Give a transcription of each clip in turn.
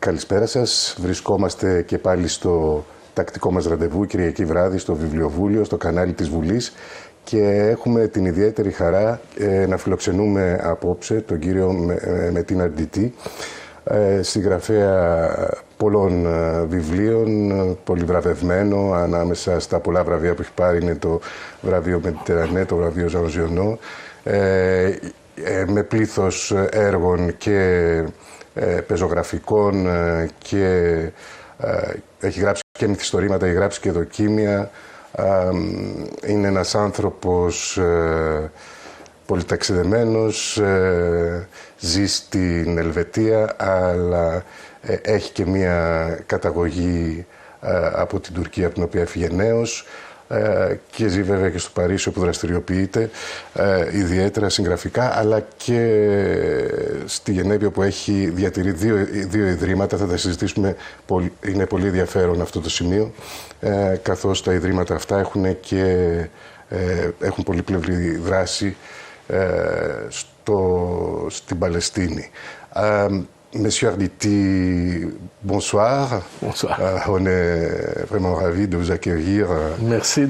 Καλησπέρα σας. Βρισκόμαστε και πάλι στο τακτικό μας ραντεβού Κυριακή βράδυ στο Βιβλιοβούλιο, στο κανάλι της Βουλής και έχουμε την ιδιαίτερη χαρά να φιλοξενούμε απόψε τον κύριο Μετίν Αρντιτή, συγγραφέα πολλών βιβλίων, πολυβραβευμένο. Ανάμεσα στα πολλά βραβεία που έχει πάρει είναι το βραβείο Μετερανέ, το βραβείο Ζαν Ζιονό, με πλήθος έργων και πεζογραφικών και έχει γράψει και μυθιστορήματα, έχει γράψει και δοκίμια. Είναι ένας άνθρωπος πολυταξιδεμένος, ζει στην Ελβετία, αλλά έχει και μία καταγωγή από την Τουρκία, από την οποία έφυγε νέος, και ζει βέβαια και στο Παρίσι, όπου δραστηριοποιείται ιδιαίτερα συγγραφικά, αλλά και στη Γενέβη, όπου έχει διατηρεί δύο ιδρύματα. Θα τα συζητήσουμε, είναι πολύ ενδιαφέρον αυτό το σημείο, καθώς τα ιδρύματα αυτά έχουν πολύπλευρη δράση στην Παλαιστίνη. Monsieur Arditi, bonsoir. Bonsoir. On est vraiment ravis de vous accueillir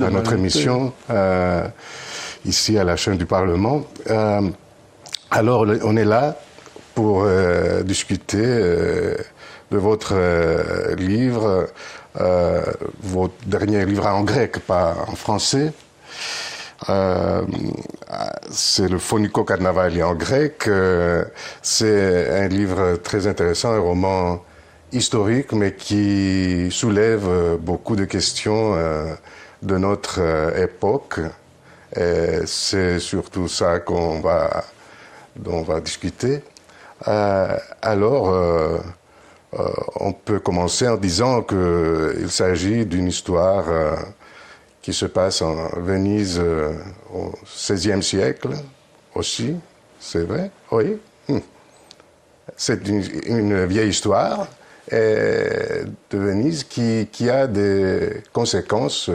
à notre émission ici à la chaîne du Parlement. Alors, on est là pour discuter de votre livre, votre dernier livre en grec, pas en français. C'est le Phoniko Karnavali en grec. C'est un livre très intéressant, un roman historique, mais qui soulève beaucoup de questions de notre époque. Et c'est surtout ça dont on va discuter. Alors, on peut commencer en disant qu'il s'agit d'une histoire qui se passe en Venise au XVIe siècle aussi, c'est vrai, oui. C'est une vieille histoire de Venise qui a des conséquences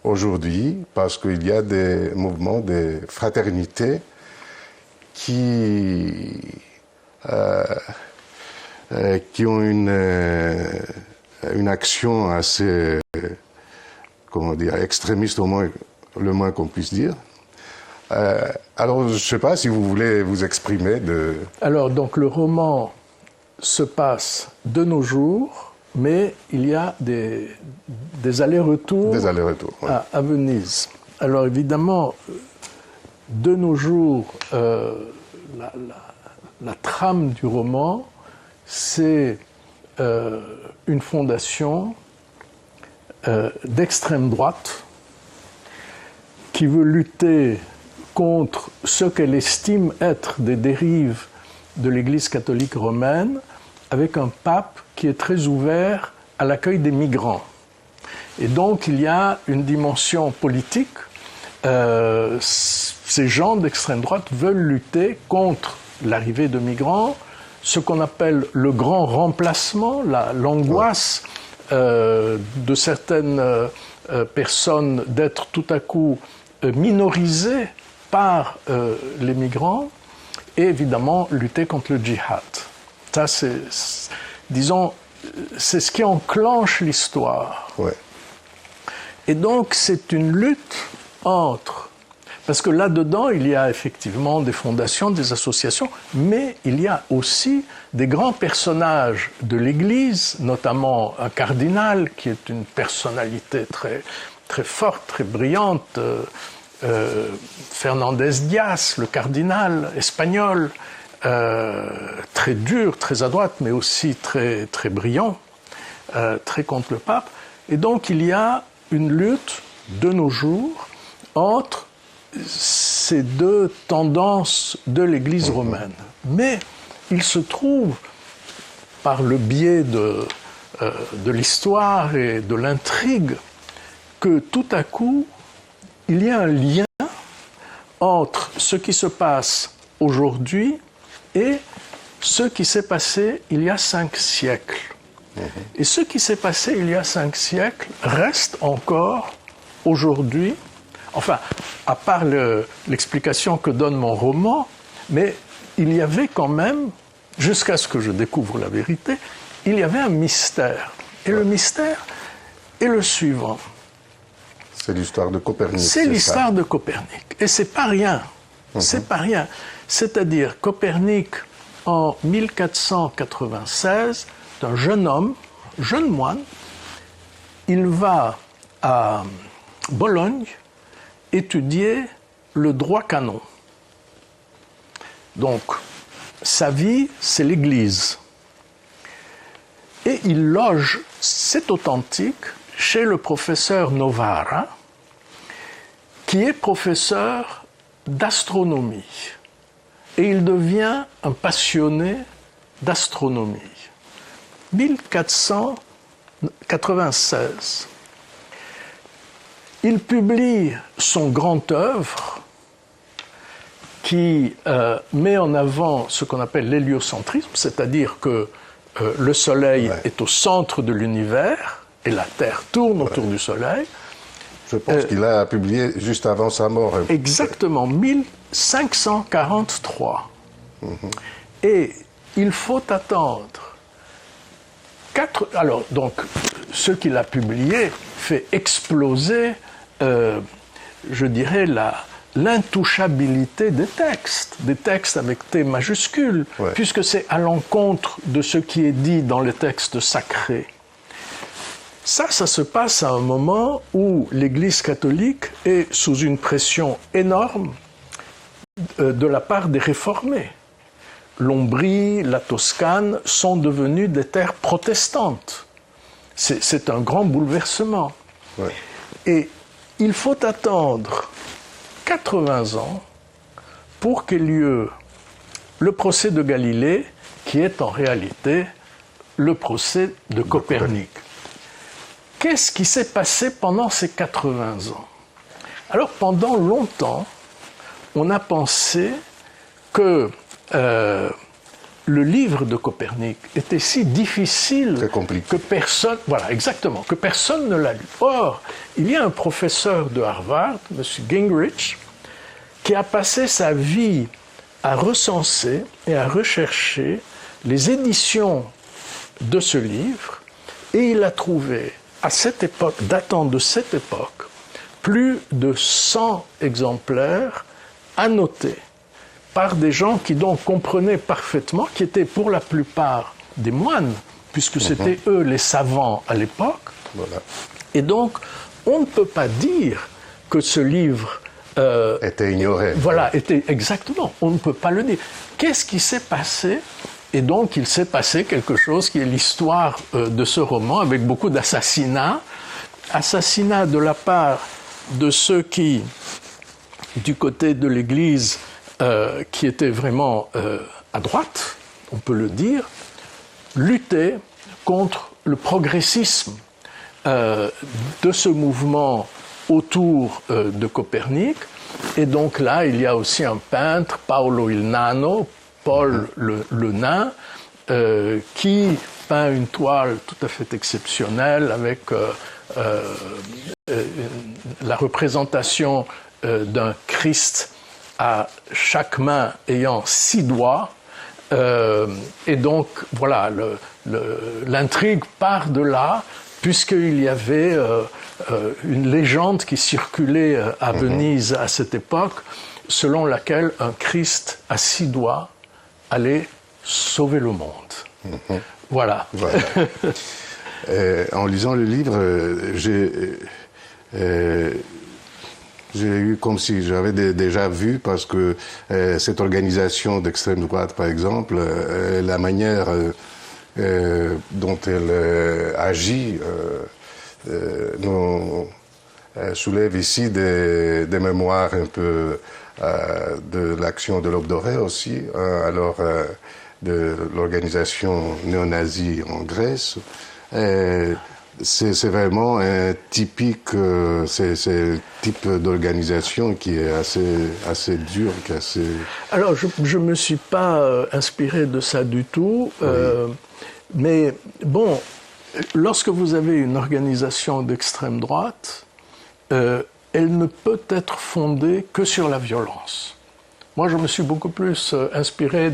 aujourd'hui, parce qu'il y a des mouvements de fraternité qui ont une action assez, comment dire, extrémiste le moins qu'on puisse dire. Alors, je ne sais pas si vous voulez vous exprimer de... Alors, donc, le roman se passe de nos jours, mais il y a des allers-retours, ouais. à Venise. Alors, évidemment, de nos jours, la trame du roman, c'est une fondation d'extrême droite qui veut lutter contre ce qu'elle estime être des dérives de l'Église catholique romaine, avec un pape qui est très ouvert à l'accueil des migrants. Et donc il y a une dimension politique. Ces gens d'extrême droite veulent lutter contre l'arrivée de migrants, ce qu'on appelle le grand remplacement, l'angoisse de certaines personnes d'être tout à coup minorisées par les migrants, et évidemment lutter contre le djihad. Ça, c'est ce qui enclenche l'histoire. Ouais. Et donc, c'est une lutte entre... Parce que là-dedans, il y a effectivement des fondations, des associations, mais il y a aussi des grands personnages de l'Église, notamment un cardinal qui est une personnalité très, très forte, très brillante, Fernandez Diaz, le cardinal espagnol, très dur, très à droite, mais aussi très, très brillant, très contre le pape. Et donc il y a une lutte de nos jours entre ces deux tendances de l'Église romaine. Mais il se trouve, par le biais de l'histoire et de l'intrigue, que tout à coup, il y a un lien entre ce qui se passe aujourd'hui et ce qui s'est passé il y a 5 siècles. Et ce qui s'est passé il y a 5 siècles reste encore aujourd'hui, enfin, à part l'explication que donne mon roman, mais il y avait quand même, jusqu'à ce que je découvre la vérité, il y avait un mystère. Et le mystère est le suivant. C'est l'histoire de Copernic. C'est l'histoire de Copernic. Et c'est pas rien. C'est pas rien. C'est-à-dire, Copernic, en 1496, est un jeune homme, jeune moine. Il va à Bologne étudier le droit canon. Donc, sa vie, c'est l'Église. Et il loge, c'est authentique, chez le professeur Novara, qui est professeur d'astronomie. Et il devient un passionné d'astronomie. 1496. Il publie son grand œuvre qui met en avant ce qu'on appelle l'héliocentrisme, c'est-à-dire que le Soleil est au centre de l'univers et la Terre tourne autour du Soleil. Je pense qu'il a publié juste avant sa mort. Exactement, 1543. Et il faut attendre alors, donc, ce qu'il a publié fait exploser, je dirais, l'intouchabilité des textes avec T majuscule, puisque c'est à l'encontre de ce qui est dit dans les textes sacrés. Ça se passe à un moment où l'Église catholique est sous une pression énorme de la part des réformés. L'Ombrie, la Toscane sont devenues des terres protestantes. C'est un grand bouleversement. Ouais. Et il faut attendre 80 ans pour qu'ait lieu le procès de Galilée, qui est en réalité le procès de Copernic. Qu'est-ce qui s'est passé pendant ces 80 ans? Alors, pendant longtemps, on a pensé que le livre de Copernic était si difficile que personne, voilà, exactement, que personne ne l'a lu. Or, il y a un professeur de Harvard, M. Gingrich, qui a passé sa vie à recenser et à rechercher les éditions de ce livre, et il a trouvé, à cette époque, datant de cette époque, plus de 100 exemplaires annotés par des gens qui donc comprenaient parfaitement, qui étaient pour la plupart des moines, puisque c'était eux les savants à l'époque. Voilà. Et donc, on ne peut pas dire que ce livre était ignoré. Voilà, exactement, on ne peut pas le dire. Qu'est-ce qui s'est passé? Et donc, il s'est passé quelque chose qui est l'histoire de ce roman, avec beaucoup d'assassinats. Assassinats de la part de ceux qui, du côté de l'Église, qui étaient vraiment à droite, on peut le dire, luttaient contre le progressisme de ce mouvement autour de Copernic. Et donc là, il y a aussi un peintre, Paolo il Nano, Paul le nain, qui peint une toile tout à fait exceptionnelle avec la représentation d'un Christ à chaque main ayant 6 doigts. Et donc, voilà, l'intrigue part de là, puisqu'il y avait une légende qui circulait à Venise à cette époque, selon laquelle un Christ à 6 doigts allait sauver le monde. Voilà. En lisant le livre, j'ai eu comme si j'avais déjà vu, parce que cette organisation d'extrême droite, par exemple, la manière dont elle agit nous soulève ici des mémoires un peu de l'action de l'Aube dorée aussi, alors de l'organisation néo-nazie en Grèce. C'est vraiment un type d'organisation qui est assez dur, Alors, je me suis pas inspiré de ça du tout, mais bon, lorsque vous avez une organisation d'extrême droite, elle ne peut être fondée que sur la violence. Moi, je me suis beaucoup plus inspiré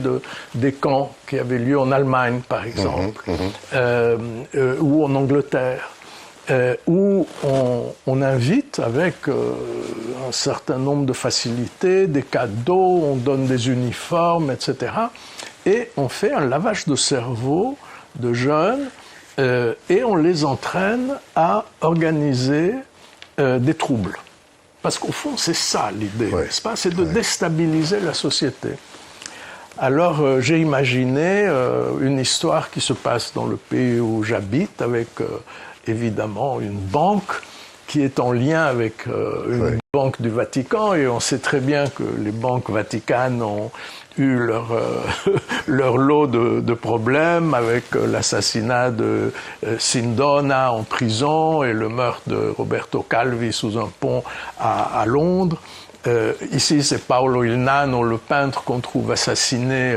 des camps qui avaient lieu en Allemagne, par exemple, ou en Angleterre, où on invite avec un certain nombre de facilités, des cadeaux, on donne des uniformes, etc. Et on fait un lavage de cerveau de jeunes et on les entraîne à organiser des troubles. Parce qu'au fond, c'est ça l'idée, n'est-ce pas? C'est de déstabiliser la société. Alors, j'ai imaginé une histoire qui se passe dans le pays où j'habite, avec évidemment une banque qui est en lien avec une banque du Vatican, et on sait très bien que les banques vaticanes ont eu leur lot de problèmes avec l'assassinat de Sindona en prison et le meurtre de Roberto Calvi sous un pont à Londres. Ici, c'est Paolo Il Nano, le peintre qu'on trouve assassiné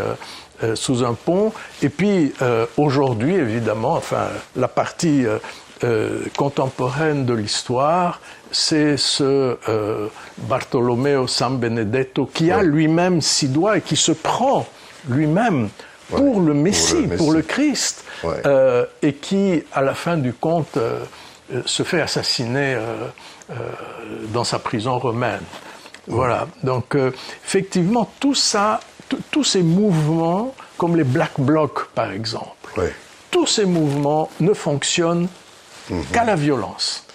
sous un pont. Et puis, aujourd'hui, évidemment, enfin, la partie contemporaine de l'histoire, c'est ce Bartolomeo San Benedetto qui a lui-même 6 doigts et qui se prend lui-même pour le Messie, pour le Christ, et qui, à la fin du compte, se fait assassiner dans sa prison romaine. Voilà. Donc, effectivement, tout ça, tous ces mouvements, comme les Black Blocs, par exemple, tous ces mouvements ne fonctionnent qu'à la violence.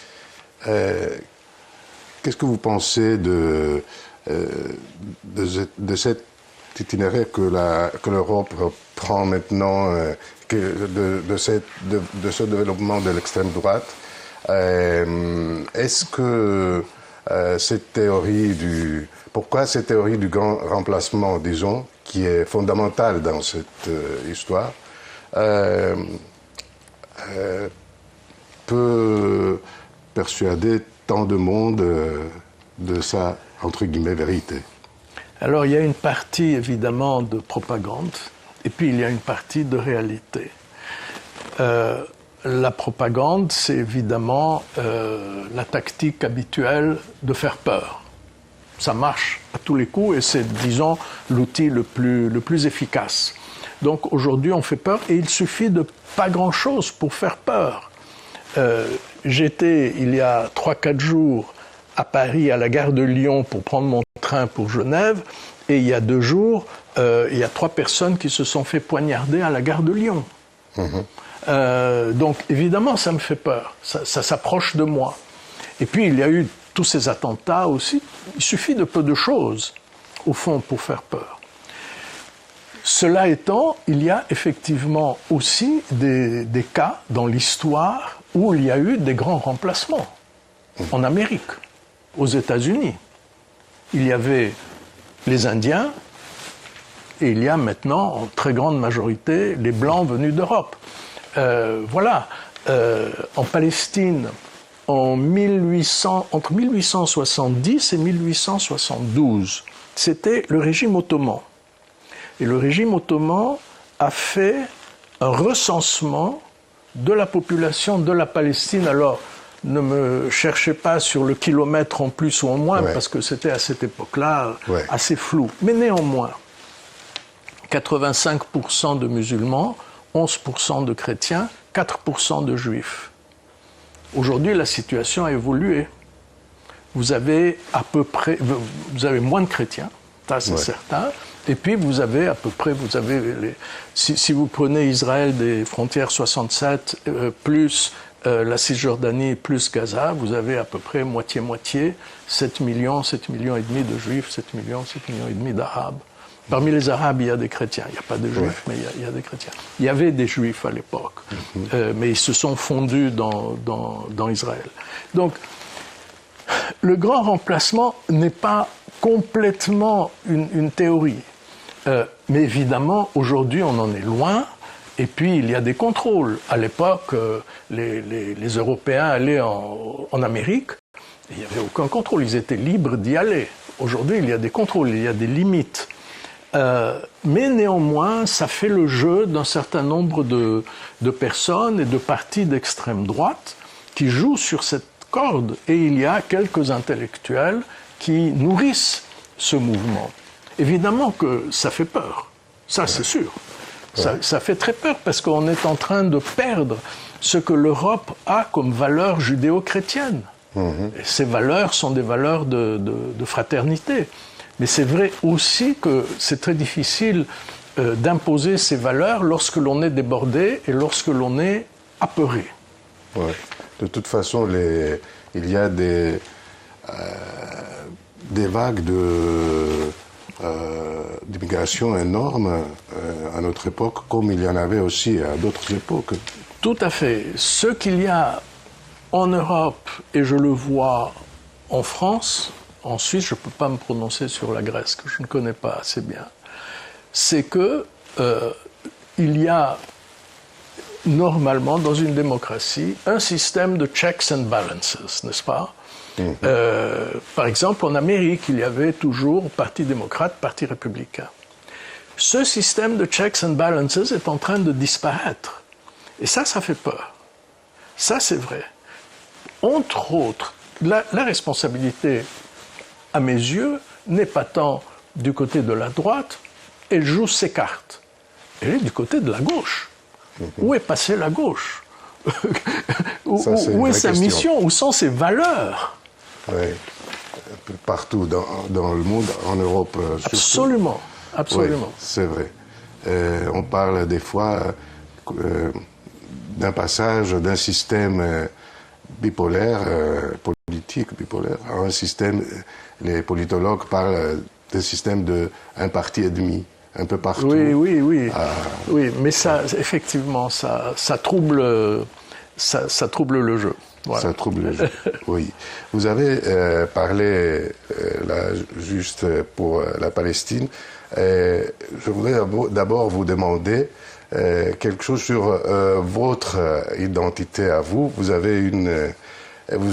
Qu'est-ce que vous pensez de cet itinéraire que l'Europe prend maintenant, de ce développement de l'extrême droite? Est-ce que pourquoi cette théorie du grand remplacement, disons, qui est fondamentale dans cette histoire, peut persuader tant de monde de sa, entre guillemets, vérité? Alors, il y a une partie, évidemment, de propagande, et puis il y a une partie de réalité. La propagande, c'est évidemment la tactique habituelle de faire peur. Ça marche à tous les coups, et c'est, disons, l'outil le plus efficace. Donc, aujourd'hui, on fait peur, et il suffit de pas grand-chose pour faire peur. J'étais, il y a 3-4 jours, à Paris, à la gare de Lyon, pour prendre mon train pour Genève, et il y a 2 jours, il y a 3 personnes qui se sont fait poignarder à la gare de Lyon. Donc, évidemment, ça me fait peur, ça s'approche de moi. Et puis, il y a eu tous ces attentats aussi, il suffit de peu de choses, au fond, pour faire peur. Cela étant, il y a effectivement aussi des cas dans l'histoire où il y a eu des grands remplacements. En Amérique, aux États-Unis, il y avait les Indiens et il y a maintenant, en très grande majorité, les Blancs venus d'Europe. Voilà. En Palestine, entre 1870 et 1872, c'était le régime ottoman. Et le régime ottoman a fait un recensement de la population de la Palestine. Alors, ne me cherchez pas sur le kilomètre en plus ou en moins, parce que c'était à cette époque-là assez flou. Mais néanmoins, 85% de musulmans, 11% de chrétiens, 4% de juifs. Aujourd'hui, la situation a évolué. Vous avez moins de chrétiens, ça c'est certain. Et puis vous avez si vous prenez Israël des frontières 67 plus la Cisjordanie plus Gaza, vous avez à peu près moitié-moitié, 7 millions et demi de juifs, 7 millions et demi d'arabes. Parmi les arabes, il y a des chrétiens. Il n'y a pas de juifs, mais il y a des chrétiens. Il y avait des juifs à l'époque, mais ils se sont fondus dans Israël. Donc, le grand remplacement n'est pas complètement une théorie. Mais évidemment, aujourd'hui, on en est loin. Et puis, il y a des contrôles. À l'époque, les Européens allaient en Amérique. Il n'y avait aucun contrôle. Ils étaient libres d'y aller. Aujourd'hui, il y a des contrôles, il y a des limites. Mais néanmoins, ça fait le jeu d'un certain nombre de personnes et de partis d'extrême droite qui jouent sur cette corde. Et il y a quelques intellectuels qui nourrissent ce mouvement. Évidemment que ça fait peur, ça c'est sûr. Ça fait très peur parce qu'on est en train de perdre ce que l'Europe a comme valeurs judéo-chrétiennes. Et ces valeurs sont des valeurs de fraternité. Mais c'est vrai aussi que c'est très difficile d'imposer ces valeurs lorsque l'on est débordé et lorsque l'on est apeuré. Ouais. De toute façon, il y a des vagues d'immigration énormes à notre époque, comme il y en avait aussi à d'autres époques. Tout à fait. Ce qu'il y a en Europe, et je le vois en France, en Suisse, je ne peux pas me prononcer sur la Grèce, que je ne connais pas assez bien, c'est que il y a normalement, dans une démocratie, un système de checks and balances, n'est-ce pas? Par exemple, en Amérique, il y avait toujours Parti démocrate, Parti républicain. Ce système de checks and balances est en train de disparaître. Et ça fait peur. Ça, c'est vrai. Entre autres, la responsabilité, à mes yeux, n'est pas tant du côté de la droite, elle joue ses cartes. Elle est du côté de la gauche. Où est passée la gauche? Où est sa mission? Où sont ses valeurs? Oui, partout dans le monde, en Europe surtout. Absolument, absolument. Oui, c'est vrai. On parle des fois d'un passage d'un système bipolaire, politique bipolaire, à un système, les politologues parlent d'un système d'un parti et demi. Un peu partout. Oui. Oui, mais ça, effectivement, ça trouble le jeu. Voilà. Ça trouble le jeu, oui. Vous avez parlé, là, juste pour la Palestine. Je voudrais d'abord vous demander quelque chose sur votre identité à vous. Vous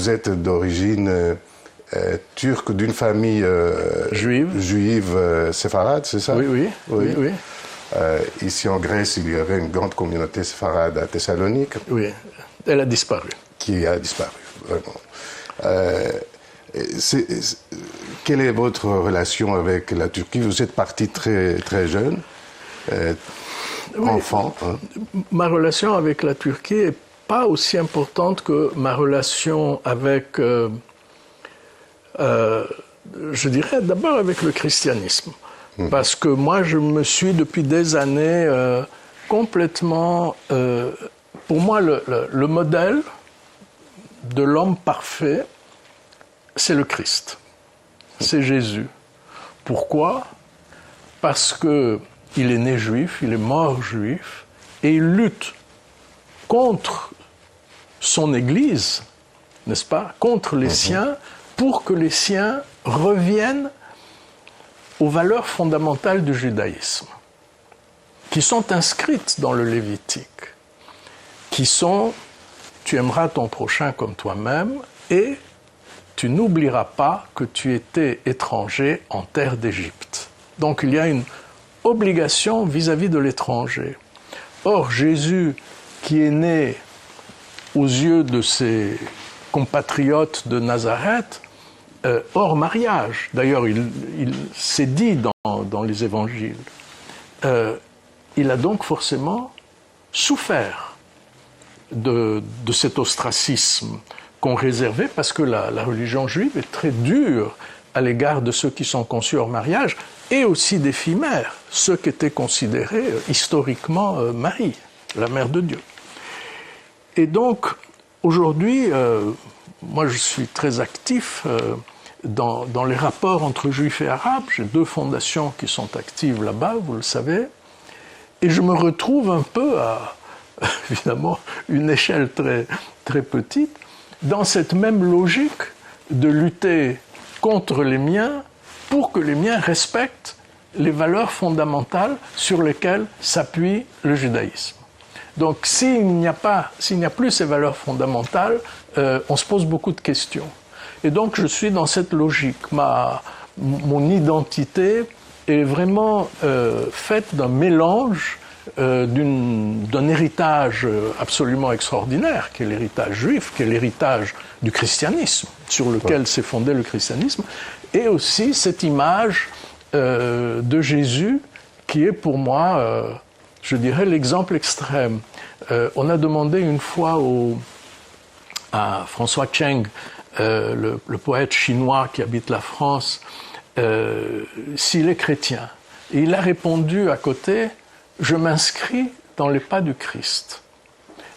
êtes d'origine turc d'une famille juive séfarade, c'est ça? Oui. Ici en Grèce, il y avait une grande communauté séfarade à Thessalonique. Oui, elle a disparu. Qui a disparu, vraiment. Quelle est votre relation avec la Turquie? Vous êtes parti très, très jeune, enfant. Hein. Ma relation avec la Turquie n'est pas aussi importante que ma relation avec... je dirais d'abord avec le christianisme. Parce que moi, je me suis depuis des années complètement... pour moi, le modèle de l'homme parfait, c'est le Christ. C'est Jésus. Pourquoi? Parce qu'il est né juif, il est mort juif, et il lutte contre son Église, n'est-ce pas? Contre les siens, pour que les siens reviennent aux valeurs fondamentales du judaïsme, qui sont inscrites dans le Lévitique, qui sont « tu aimeras ton prochain comme toi-même » et « tu n'oublieras pas que tu étais étranger en terre d'Égypte ». Donc il y a une obligation vis-à-vis de l'étranger. Or, Jésus, qui est né aux yeux de ses compatriotes de Nazareth, hors mariage, d'ailleurs il s'est dit dans les évangiles, il a donc forcément souffert de cet ostracisme qu'on réservait, parce que la religion juive est très dure à l'égard de ceux qui sont conçus hors mariage, et aussi des filles mères, ceux qui étaient considérés historiquement Marie, la mère de Dieu. Et donc, aujourd'hui, moi je suis très actif dans les rapports entre juifs et arabes. J'ai 2 fondations qui sont actives là-bas, vous le savez, et je me retrouve un peu à, évidemment, une échelle très, très petite, dans cette même logique de lutter contre les miens pour que les miens respectent les valeurs fondamentales sur lesquelles s'appuie le judaïsme. Donc s'il n'y a plus ces valeurs fondamentales, on se pose beaucoup de questions. Et donc je suis dans cette logique. Mon identité est vraiment faite d'un mélange d'un héritage absolument extraordinaire, qui est l'héritage juif, qui est l'héritage du christianisme, sur lequel s'est fondé le christianisme, et aussi cette image de Jésus qui est pour moi, je dirais, l'exemple extrême. On a demandé une fois à François Cheng, le poète chinois qui habite la France, s'il est chrétien. Et il a répondu à côté, « Je m'inscris dans les pas du Christ ».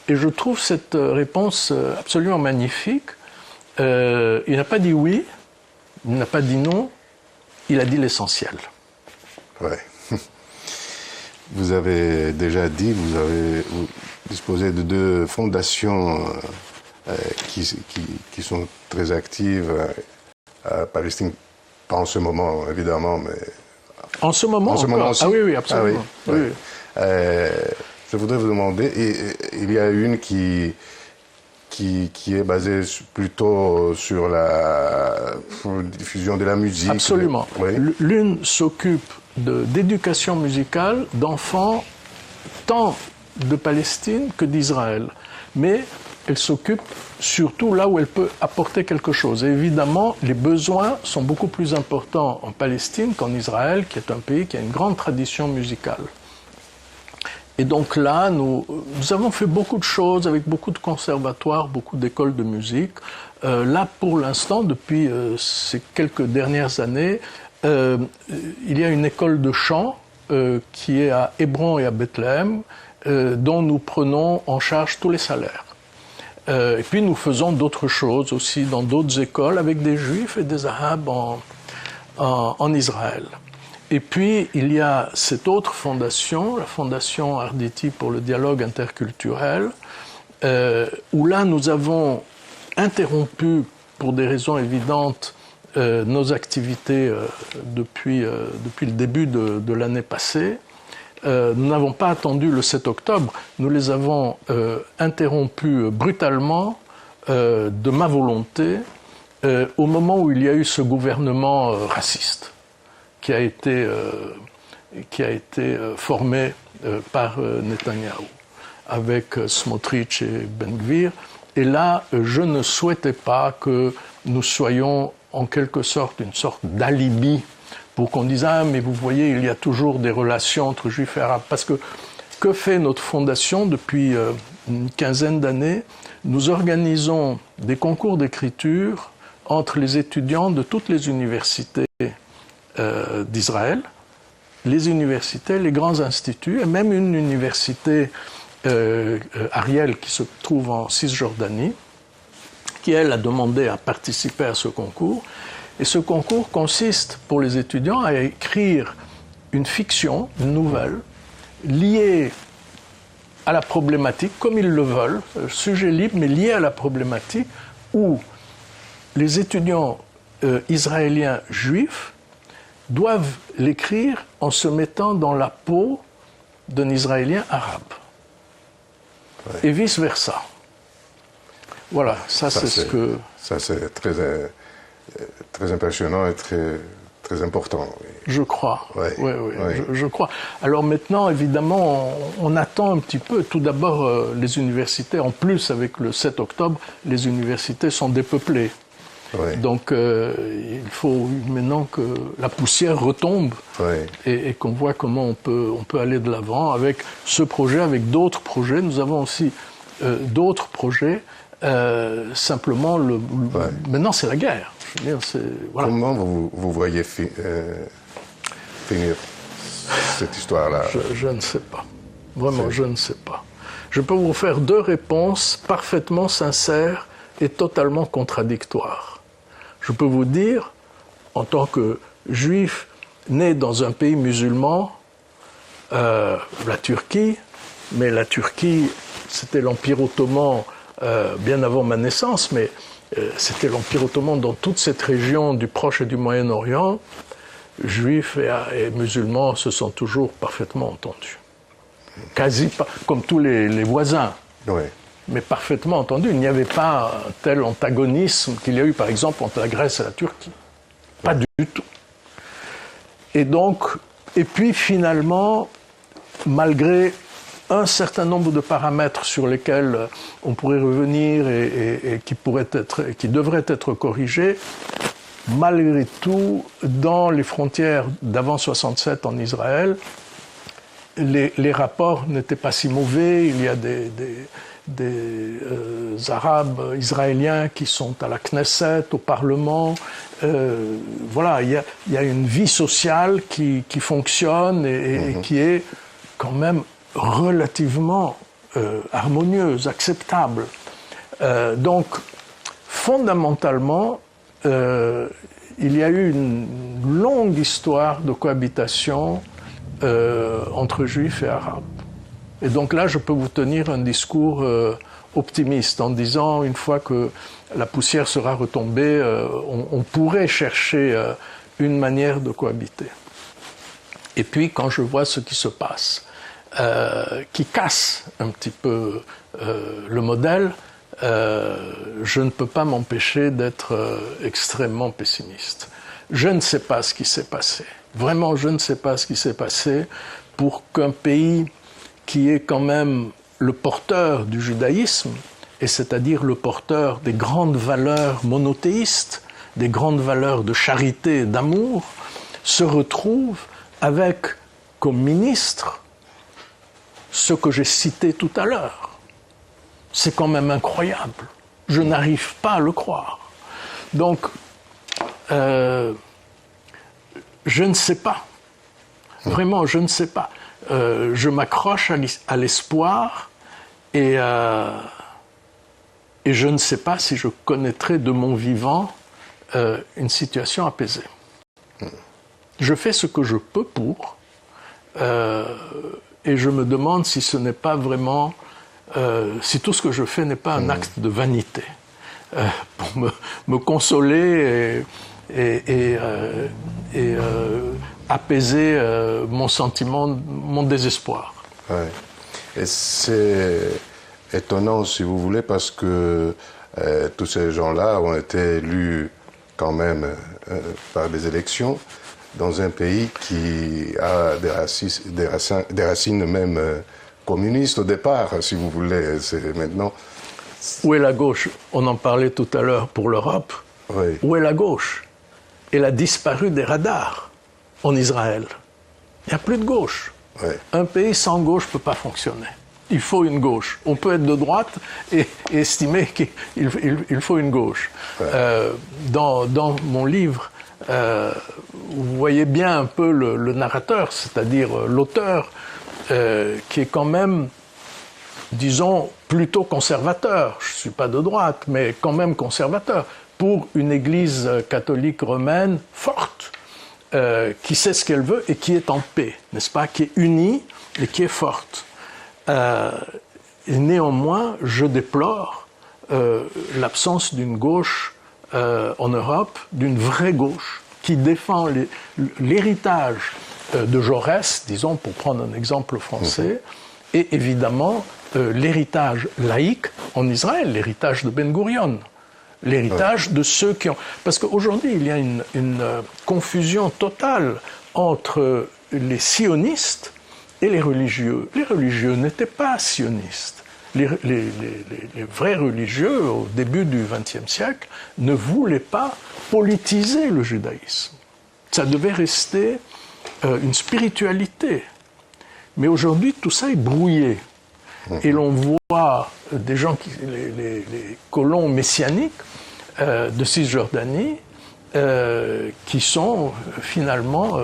Et je trouve cette réponse absolument magnifique. Il n'a pas dit oui, il n'a pas dit non, il a dit l'essentiel. Ouais. Vous avez déjà dit, vous disposez de 2 fondations qui sont très actives à Palestine, pas en ce moment évidemment, mais... En ce moment aussi. Ah oui, oui, absolument. Ah oui, oui. Je voudrais vous demander, il y a une qui est basée plutôt sur la diffusion de la musique. Absolument. Oui. L'une s'occupe d'éducation musicale d'enfants tant de Palestine que d'Israël. Mais elle s'occupe surtout là où elle peut apporter quelque chose. Et évidemment, les besoins sont beaucoup plus importants en Palestine qu'en Israël, qui est un pays qui a une grande tradition musicale. Et donc là, nous avons fait beaucoup de choses avec beaucoup de conservatoires, beaucoup d'écoles de musique. Là, pour l'instant, depuis ces quelques dernières années, il y a une école de chant qui est à Hébron et à Bethléem, dont nous prenons en charge tous les salaires. Et puis nous faisons d'autres choses aussi dans d'autres écoles avec des Juifs et des Arabes en Israël. Et puis, il y a cette autre fondation, la Fondation Arditi pour le dialogue interculturel, où là, nous avons interrompu, pour des raisons évidentes, nos activités depuis le début de l'année passée. Nous n'avons pas attendu le 7 octobre, nous les avons interrompues brutalement, de ma volonté, au moment où il y a eu ce gouvernement raciste. Qui a été formé par Netanyahou, avec Smotrich et Ben-Gvir. Et là, je ne souhaitais pas que nous soyons en quelque sorte une sorte d'alibi pour qu'on dise « Ah, mais vous voyez, il y a toujours des relations entre Juifs et Arabes ». Parce que fait notre fondation depuis une quinzaine d'années? Nous organisons des concours d'écriture entre les étudiants de toutes les universités d'Israël, les universités, les grands instituts, et même une université Ariel qui se trouve en Cisjordanie, qui elle a demandé à participer à ce concours. Et ce concours consiste pour les étudiants à écrire une fiction, une nouvelle, liée à la problématique, comme ils le veulent, sujet libre, mais lié à la problématique, où les étudiants israéliens juifs doivent l'écrire en se mettant dans la peau d'un Israélien arabe. Ouais. Et vice-versa. Voilà, ça c'est ce que... Ça c'est très impressionnant et très important. Oui. Je crois. Ouais. Oui, oui, Ouais. je crois. Alors maintenant, évidemment, on attend un petit peu. Tout d'abord, les universités, en plus avec le 7 octobre, les universités sont dépeuplées. Ouais. Donc il faut maintenant que la poussière retombe et qu'on voit comment on peut aller de l'avant avec ce projet, avec d'autres projets. Nous avons aussi d'autres projets. Simplement, maintenant c'est la guerre. Je veux dire, voilà. Comment vous voyez finir cette histoire-là? Je ne sais pas. Vraiment, je ne sais pas. Je peux vous faire 2 réponses parfaitement sincères et totalement contradictoires. Je peux vous dire, en tant que juif né dans un pays musulman, la Turquie, mais la Turquie, c'était l'Empire ottoman bien avant ma naissance, mais c'était l'Empire ottoman dans toute cette région du Proche et du Moyen-Orient. Juifs et musulmans se sont toujours parfaitement entendus. Quasi pas, comme tous les voisins. Oui. Mais parfaitement entendu. Il n'y avait pas un tel antagonisme qu'il y a eu, par exemple, entre la Grèce et la Turquie. Pas du tout. Et donc, et puis finalement, malgré un certain nombre de paramètres sur lesquels on pourrait revenir et qui devraient être corrigés, malgré tout, dans les frontières d'avant 67 en Israël, les rapports n'étaient pas si mauvais. Il y a des Arabes israéliens qui sont à la Knesset, au Parlement. Voilà, il y a une vie sociale qui fonctionne et qui est quand même relativement harmonieuse, acceptable. Donc, fondamentalement, il y a eu une longue histoire de cohabitation entre juifs et arabes. Et donc là, je peux vous tenir un discours optimiste en disant, une fois que la poussière sera retombée, on pourrait chercher une manière de cohabiter. Et puis, quand je vois ce qui se passe, qui casse un petit peu le modèle, je ne peux pas m'empêcher d'être extrêmement pessimiste. Je ne sais pas ce qui s'est passé. Vraiment, je ne sais pas ce qui s'est passé pour qu'un pays qui est quand même le porteur du judaïsme, et c'est-à-dire le porteur des grandes valeurs monothéistes, des grandes valeurs de charité et d'amour, se retrouve avec comme ministre ce que j'ai cité tout à l'heure. C'est quand même incroyable. Je n'arrive pas à le croire. Donc, je ne sais pas. Vraiment, je ne sais pas. Je m'accroche à l'espoir et je ne sais pas si je connaîtrai de mon vivant une situation apaisée. Je fais ce que je peux pour et je me demande si ce n'est pas vraiment, si tout ce que je fais n'est pas un acte de vanité pour me consoler et apaiser mon sentiment, mon désespoir. Ouais. Et c'est étonnant, si vous voulez, parce que tous ces gens-là ont été élus quand même par des élections dans un pays qui a des racines même communistes au départ, si vous voulez. C'est maintenant. Où est la gauche? On en parlait tout à l'heure pour l'Europe. Oui. Où est la gauche? Elle a disparu des radars en Israël. Il n'y a plus de gauche. Oui. Un pays sans gauche ne peut pas fonctionner. Il faut une gauche. On peut être de droite et estimer qu'il faut une gauche. Ouais. Dans mon livre, vous voyez bien un peu le narrateur, c'est-à-dire l'auteur, qui est quand même, disons, plutôt conservateur. Je ne suis pas de droite, mais quand même conservateur, pour une église catholique romaine forte, qui sait ce qu'elle veut et qui est en paix, n'est-ce pas, qui est unie et qui est forte. Et néanmoins, je déplore l'absence d'une gauche en Europe, d'une vraie gauche, qui défend l'héritage de Jaurès, disons, pour prendre un exemple français, et évidemment l'héritage laïque en Israël, l'héritage de Ben Gurion, l'héritage de ceux qui ont... Parce qu'aujourd'hui, il y a une confusion totale entre les sionistes et les religieux. Les religieux n'étaient pas sionistes. Les vrais religieux, au début du XXe siècle, ne voulaient pas politiser le judaïsme. Ça devait rester une spiritualité. Mais aujourd'hui, tout ça est brouillé. Et l'on voit des gens, les colons messianiques de Cisjordanie, qui sont finalement...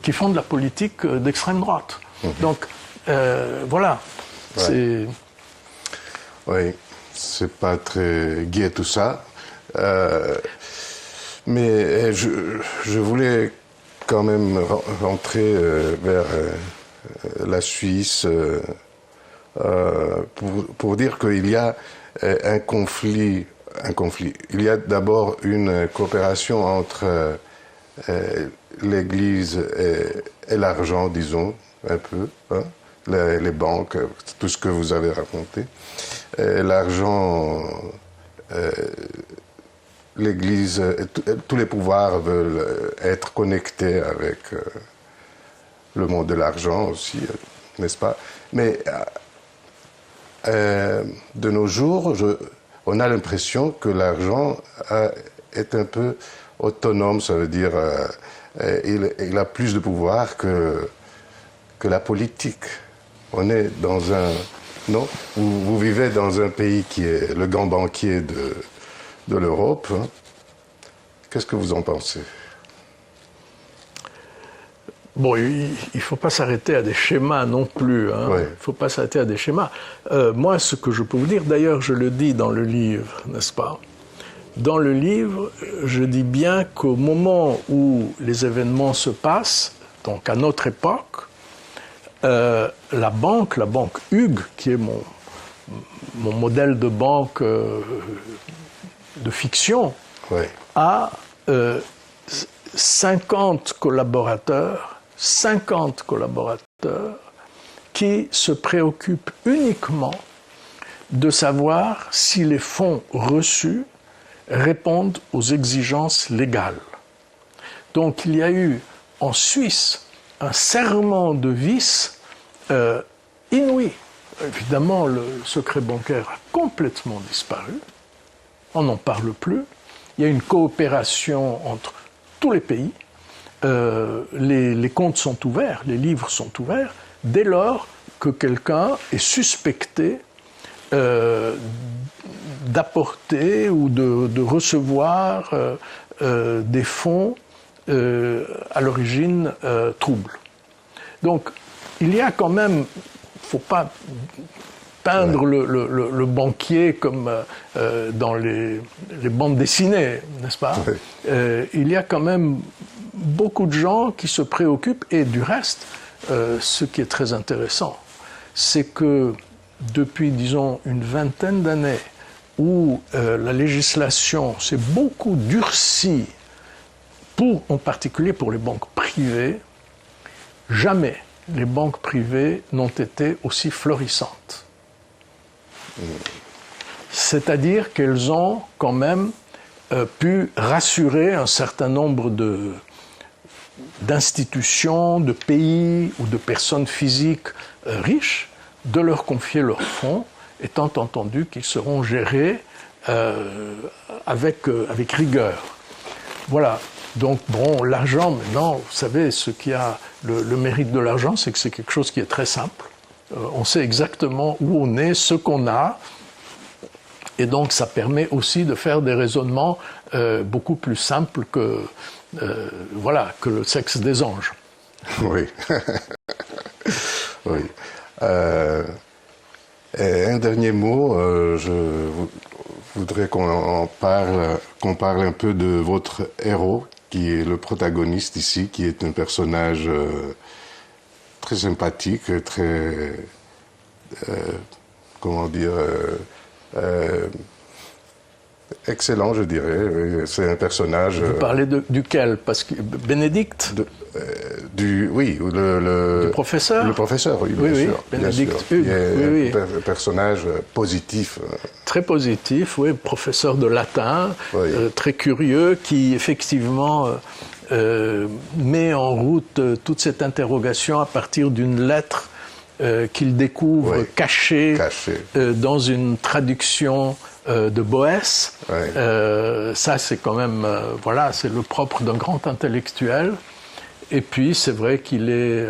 qui font de la politique d'extrême droite. Donc, voilà. Ouais. Oui, c'est pas très gai tout ça. Mais je voulais quand même rentrer vers la Suisse pour dire qu'il y a un conflit. Il y a d'abord une coopération entre l'Église et l'argent, disons, un peu, hein, les banques, tout ce que vous avez raconté. L'argent, l'Église, tous les pouvoirs veulent être connectés avec le monde de l'argent aussi, n'est-ce pas? Mais de nos jours, on a l'impression que l'argent est un peu autonome, ça veut dire il a plus de pouvoir que la politique. On est dans un... Non, vous vivez dans un pays qui est le grand banquier de l'Europe. Hein. Qu'est-ce que vous en pensez? Bon, il ne faut pas s'arrêter à des schémas non plus. Hein. Ouais. Il ne faut pas s'arrêter à des schémas. Moi, ce que je peux vous dire, d'ailleurs, je le dis dans le livre, n'est-ce pas? Dans le livre, je dis bien qu'au moment où les événements se passent, donc à notre époque, la banque Hugues, qui est mon modèle de banque de fiction, Ouais. a 50 collaborateurs qui se préoccupent uniquement de savoir si les fonds reçus répondent aux exigences légales. Donc il y a eu en Suisse un serment de vice inouï. Évidemment, le secret bancaire a complètement disparu. On n'en parle plus. Il y a une coopération entre tous les pays. Les comptes sont ouverts, les livres sont ouverts, dès lors que quelqu'un est suspecté d'apporter ou de recevoir des fonds à l'origine trouble. Donc, il y a quand même, il ne faut pas peindre le banquier comme dans les bandes dessinées, n'est-ce pas? Il y a quand même beaucoup de gens qui se préoccupent, et du reste, ce qui est très intéressant, c'est que depuis, disons, une vingtaine d'années, où la législation s'est beaucoup durcie, en particulier pour les banques privées, jamais les banques privées n'ont été aussi florissantes. C'est-à-dire qu'elles ont quand même pu rassurer un certain nombre d'institutions, de pays ou de personnes physiques riches de leur confier leurs fonds, étant entendu qu'ils seront gérés avec rigueur. Voilà. Donc, bon, l'argent, maintenant, vous savez, ce qui a le mérite de l'argent, c'est que c'est quelque chose qui est très simple. On sait exactement où on est, ce qu'on a, et donc ça permet aussi de faire des raisonnements beaucoup plus simples que le sexe des anges. Oui. Oui. Et un dernier mot, je voudrais qu'on parle un peu de votre héros, qui est le protagoniste ici, qui est un personnage très sympathique, très, comment dire, excellent, je dirais. C'est un personnage... Vous parlez duquel? Parce que Bénédicte oui, du professeur? Le professeur, oui, bien sûr. Bénédicte Hugues. Oui. Un personnage positif. Très positif, oui, professeur de latin, Oui. très curieux, qui effectivement met en route toute cette interrogation à partir d'une lettre qu'il découvre cachée dans une traduction de Boès. Ça, c'est quand même, c'est le propre d'un grand intellectuel. Et puis, c'est vrai qu'il est...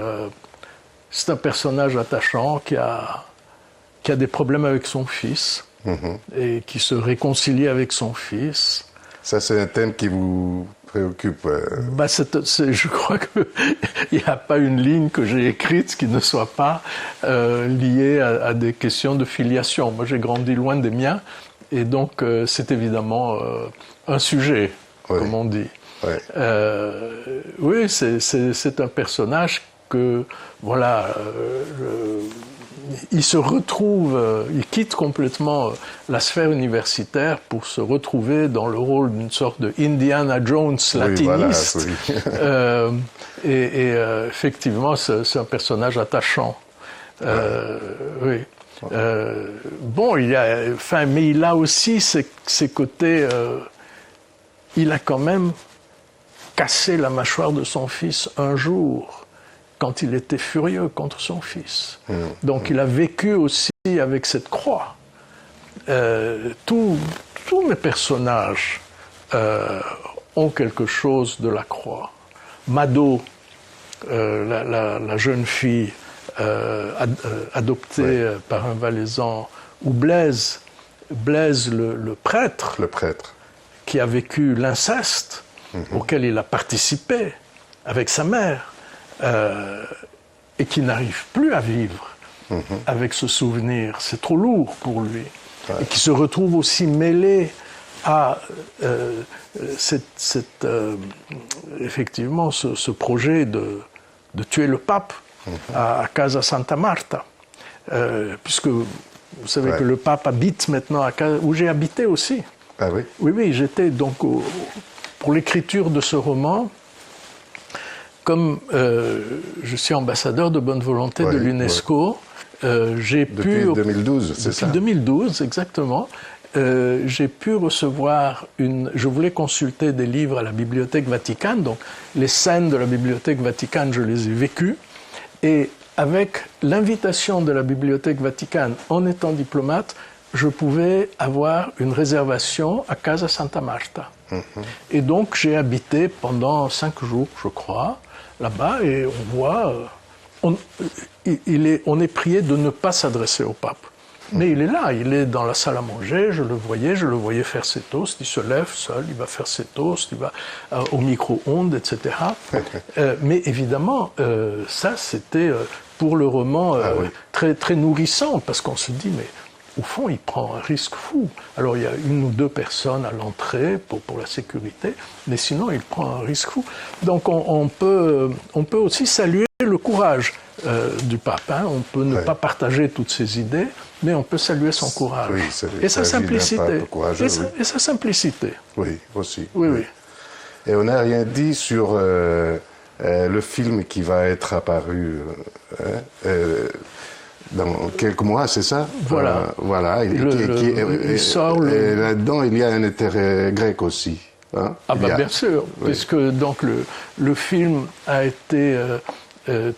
c'est un personnage attachant qui a des problèmes avec son fils et qui se réconcilie avec son fils. Ça, c'est un thème qui vous préoccupe. Je crois qu'il n'y a pas une ligne que j'ai écrite qui ne soit pas liée à des questions de filiation. Moi, j'ai grandi loin des miens, et donc c'est évidemment un sujet, comme on dit. Oui, c'est un personnage que, il se retrouve, il quitte complètement la sphère universitaire pour se retrouver dans le rôle d'une sorte de Indiana Jones latiniste. Effectivement, c'est un personnage attachant. Oui. Bon, mais il a aussi ses côtés. Il a quand même cassé la mâchoire de son fils un jour, quand il était furieux contre son fils. Donc il a vécu aussi avec cette croix. Tous mes personnages ont quelque chose de la croix. Mado, la jeune fille adoptée par un valaisan, ou Blaise le prêtre, qui a vécu l'inceste, auquel il a participé avec sa mère, et qui n'arrive plus à vivre avec ce souvenir. C'est trop lourd pour lui. Et qui se retrouve aussi mêlé à effectivement ce projet de tuer le pape à Casa Santa Marta. Puisque vous savez que le pape habite maintenant à Casa, où j'ai habité aussi. Ah oui? Oui, j'étais donc pour l'écriture de ce roman, comme je suis ambassadeur de bonne volonté de l'UNESCO, j'ai pu... Depuis 2012, c'est ça? Depuis 2012, exactement. J'ai pu recevoir je voulais consulter des livres à la Bibliothèque Vaticane, donc les scènes de la Bibliothèque Vaticane, je les ai vécues, et avec l'invitation de la Bibliothèque Vaticane, en étant diplomate, je pouvais avoir une réservation à Casa Santa Marta. Et donc j'ai habité pendant 5 jours, je crois, là-bas, et on voit... on est prié de ne pas s'adresser au pape. Mais il est là, il est dans la salle à manger, je le voyais faire ses toasts, il se lève seul, il va faire ses toasts, il va au micro-ondes, etc. Mais évidemment, ça c'était pour le roman très, très nourrissant, parce qu'on se dit, mais au fond, il prend un risque fou. Alors il y a 1 ou 2 personnes à l'entrée pour la sécurité, mais sinon il prend un risque fou. Donc on peut aussi saluer le courage du pape. Hein. On peut ne pas partager toutes ses idées, mais on peut saluer son courage. Oui, et sa simplicité. Et sa simplicité. Oui, aussi. Oui. Et on n'a rien dit sur le film qui va être apparu dans quelques mois, c'est ça? Voilà. Il sort et là-dedans, il y a un intérêt grec aussi. Hein? Bien sûr, puisque donc le film a été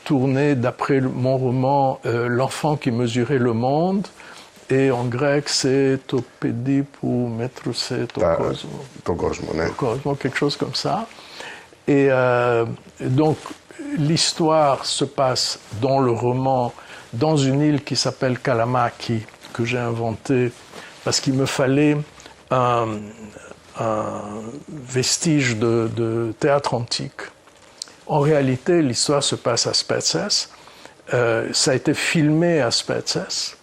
tourné d'après mon roman L'enfant qui mesurait le monde, et en grec c'est to pédi pou metrousse to cosmo, quelque chose comme ça. Et donc l'histoire se passe dans le roman dans une île qui s'appelle Kalamaki, que j'ai inventée parce qu'il me fallait un vestige de théâtre antique. En réalité, l'histoire se passe à Spetses. Ça a été filmé à Spetses.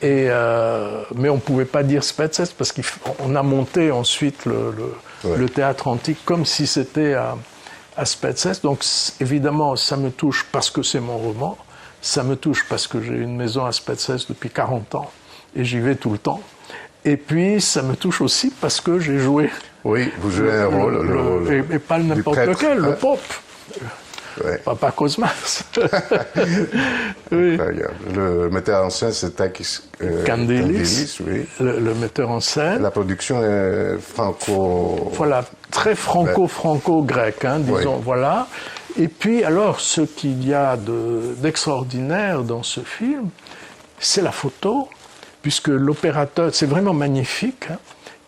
Mais on ne pouvait pas dire Spetses parce qu'on a monté ensuite le théâtre antique comme si c'était à Spetses. Donc évidemment, ça me touche parce que c'est mon roman. Ça me touche parce que j'ai une maison à Spetses depuis 40 ans et j'y vais tout le temps. Et puis, ça me touche aussi parce que j'ai joué... Oui, vous jouez un rôle. Et pas n'importe lequel, le Pope. Papa Cosmas. Oui. Le metteur en scène, c'est Takis Kandelis, oui. Le metteur en scène. La production est franco... Voilà, très franco-grec, hein, disons, voilà. Et puis, alors, ce qu'il y a d'extraordinaire dans ce film, c'est la photo, puisque l'opérateur, c'est vraiment magnifique, hein.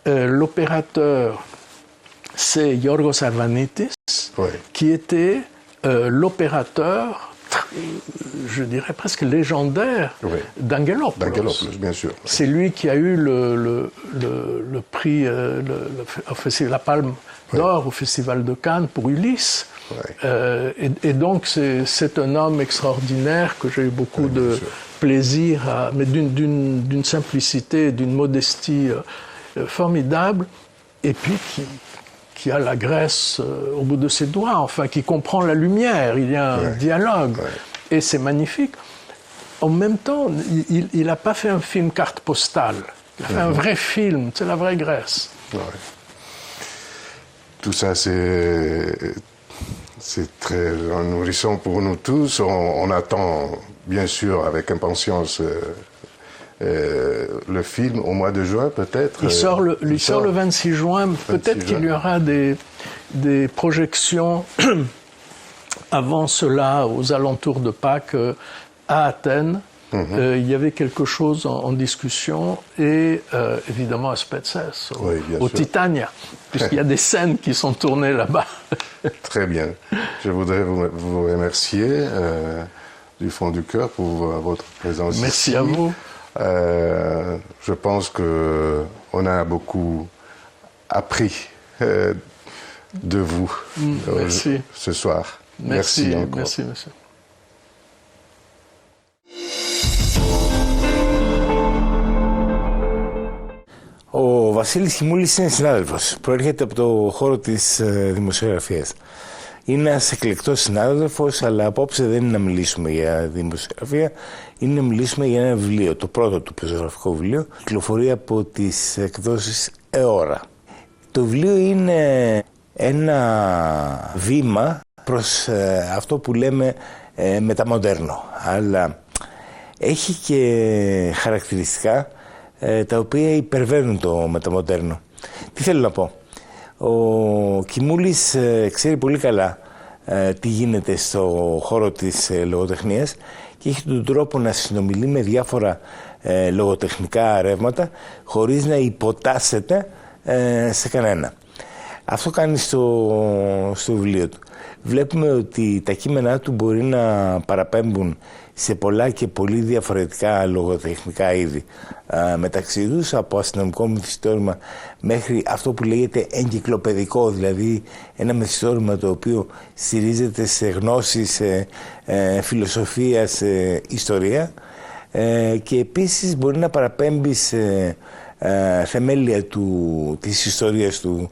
L'opérateur, c'est Yorgos Arvanitis, qui était l'opérateur, je dirais presque légendaire, d'Angelopoulos. D'Angelopoulos, bien sûr. C'est lui qui a eu le prix, la Palme d'Or au Festival de Cannes pour Ulysse. Et donc c'est un homme extraordinaire que j'ai eu beaucoup de plaisir mais d'une simplicité, d'une modestie formidable, et puis qui a la Grèce au bout de ses doigts, enfin qui comprend la lumière, il y a un dialogue, et c'est magnifique. En même temps, il n'a pas fait un film carte postale, il a fait un vrai film, c'est la vraie Grèce. Tout ça, c'est très nourrissant pour nous tous. On attend, bien sûr, avec impatience le film au mois de juin, peut-être. Il sort le 26 juin. Peut-être qu'il y aura des projections avant cela, aux alentours de Pâques, à Athènes. il y avait quelque chose en discussion et évidemment à Spetses, au Titania, puisqu'il y a des scènes qui sont tournées là-bas. Très bien. Je voudrais vous remercier du fond du cœur pour votre présence ici. Merci à vous. Je pense qu'on a beaucoup appris de vous ce soir. Merci encore. Merci, monsieur. Ο Βασίλης Κιμούλης είναι συνάδελφος. Προέρχεται από το χώρο της δημοσιογραφίας. Είναι ένας εκλεκτός συνάδελφος, αλλά απόψε δεν είναι να μιλήσουμε για δημοσιογραφία, είναι να μιλήσουμε για ένα βιβλίο, το πρώτο του πεζογραφικό βιβλίο, κυκλοφορεί από τις εκδόσεις ΕΟΡΑ. Το βιβλίο είναι ένα βήμα προς αυτό που λέμε μεταμοντέρνο, αλλά έχει και χαρακτηριστικά τα οποία υπερβαίνουν το μεταμοντέρνο. Τι θέλω να πω. Ο Κιμούλης ξέρει πολύ καλά τι γίνεται στο χώρο της λογοτεχνίας και έχει τον τρόπο να συνομιλεί με διάφορα λογοτεχνικά ρεύματα χωρίς να υποτάσσεται σε κανένα. Αυτό κάνει στο βιβλίο του. Βλέπουμε ότι τα κείμενά του μπορεί να παραπέμπουν σε πολλά και πολύ διαφορετικά λογοτεχνικά είδη μεταξύ τους, από αστυνομικό μυθιστόρημα μέχρι αυτό που λέγεται εγκυκλοπαιδικό, δηλαδή ένα μυθιστόρημα το οποίο στηρίζεται σε γνώσεις, σε φιλοσοφία, σε ιστορία και επίσης μπορεί να παραπέμπει σε θεμέλια της ιστορίας του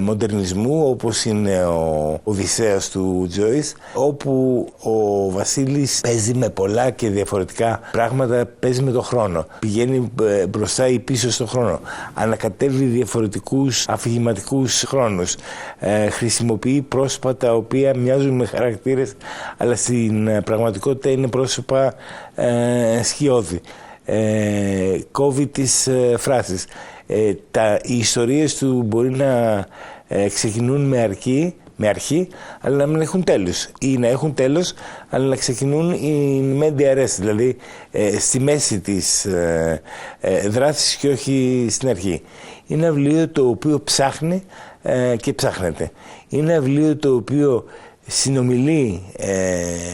μοντερνισμού, όπως είναι ο Οδυσσέας του Τζόις, όπου ο Βασίλης παίζει με πολλά και διαφορετικά πράγματα, παίζει με το χρόνο, πηγαίνει μπροστά ή πίσω στο χρόνο, ανακατεύει διαφορετικούς αφηγηματικούς χρόνους, χρησιμοποιεί πρόσωπα τα οποία μοιάζουν με χαρακτήρες αλλά στην πραγματικότητα είναι πρόσωπα σκιώδη, κόβει τις φράσεις. Οι ιστορίες του μπορεί να ξεκινούν με αρχή, αλλά να μην έχουν τέλος, ή να έχουν τέλος, αλλά να ξεκινούν in media res, δηλαδή στη μέση της δράσης και όχι στην αρχή. Είναι ένα βιβλίο το οποίο ψάχνει και ψάχνεται. Είναι ένα βιβλίο το οποίο συνομιλεί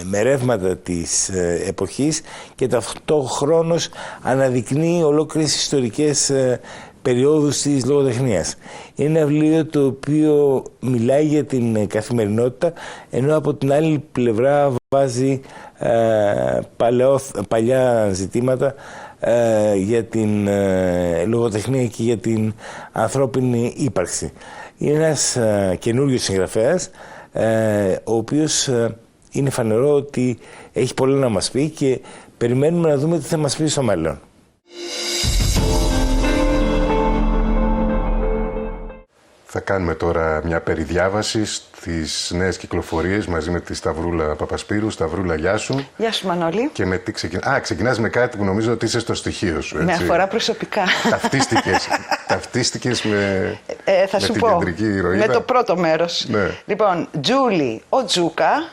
με ρεύματα της εποχής και ταυτόχρονος αναδεικνύει ολόκληρες ιστορικές περιόδους της λογοτεχνίας. Είναι ένα βιβλίο το οποίο μιλάει για την καθημερινότητα, ενώ από την άλλη πλευρά βάζει παλιά ζητήματα για την λογοτεχνία και για την ανθρώπινη ύπαρξη. Είναι ένας καινούριος συγγραφέας, ο οποίος είναι φανερό ότι έχει πολλά να μας πει και περιμένουμε να δούμε τι θα μας πει στο μέλλον. Θα κάνουμε τώρα μια περιδιάβαση στις νέες κυκλοφορίες μαζί με τη Σταυρούλα Παπασπύρου. Σταυρούλα, γεια σου. Γεια σου, Μανώλη. Και με τι ξεκινάς με κάτι που νομίζω ότι είσαι στο στοιχείο σου, έτσι. Με αφορά προσωπικά. Ταυτίστηκες με την κεντρική ηρωίδα. Με το πρώτο μέρος. Ναι. Λοιπόν, Τζούλι Οτζούκα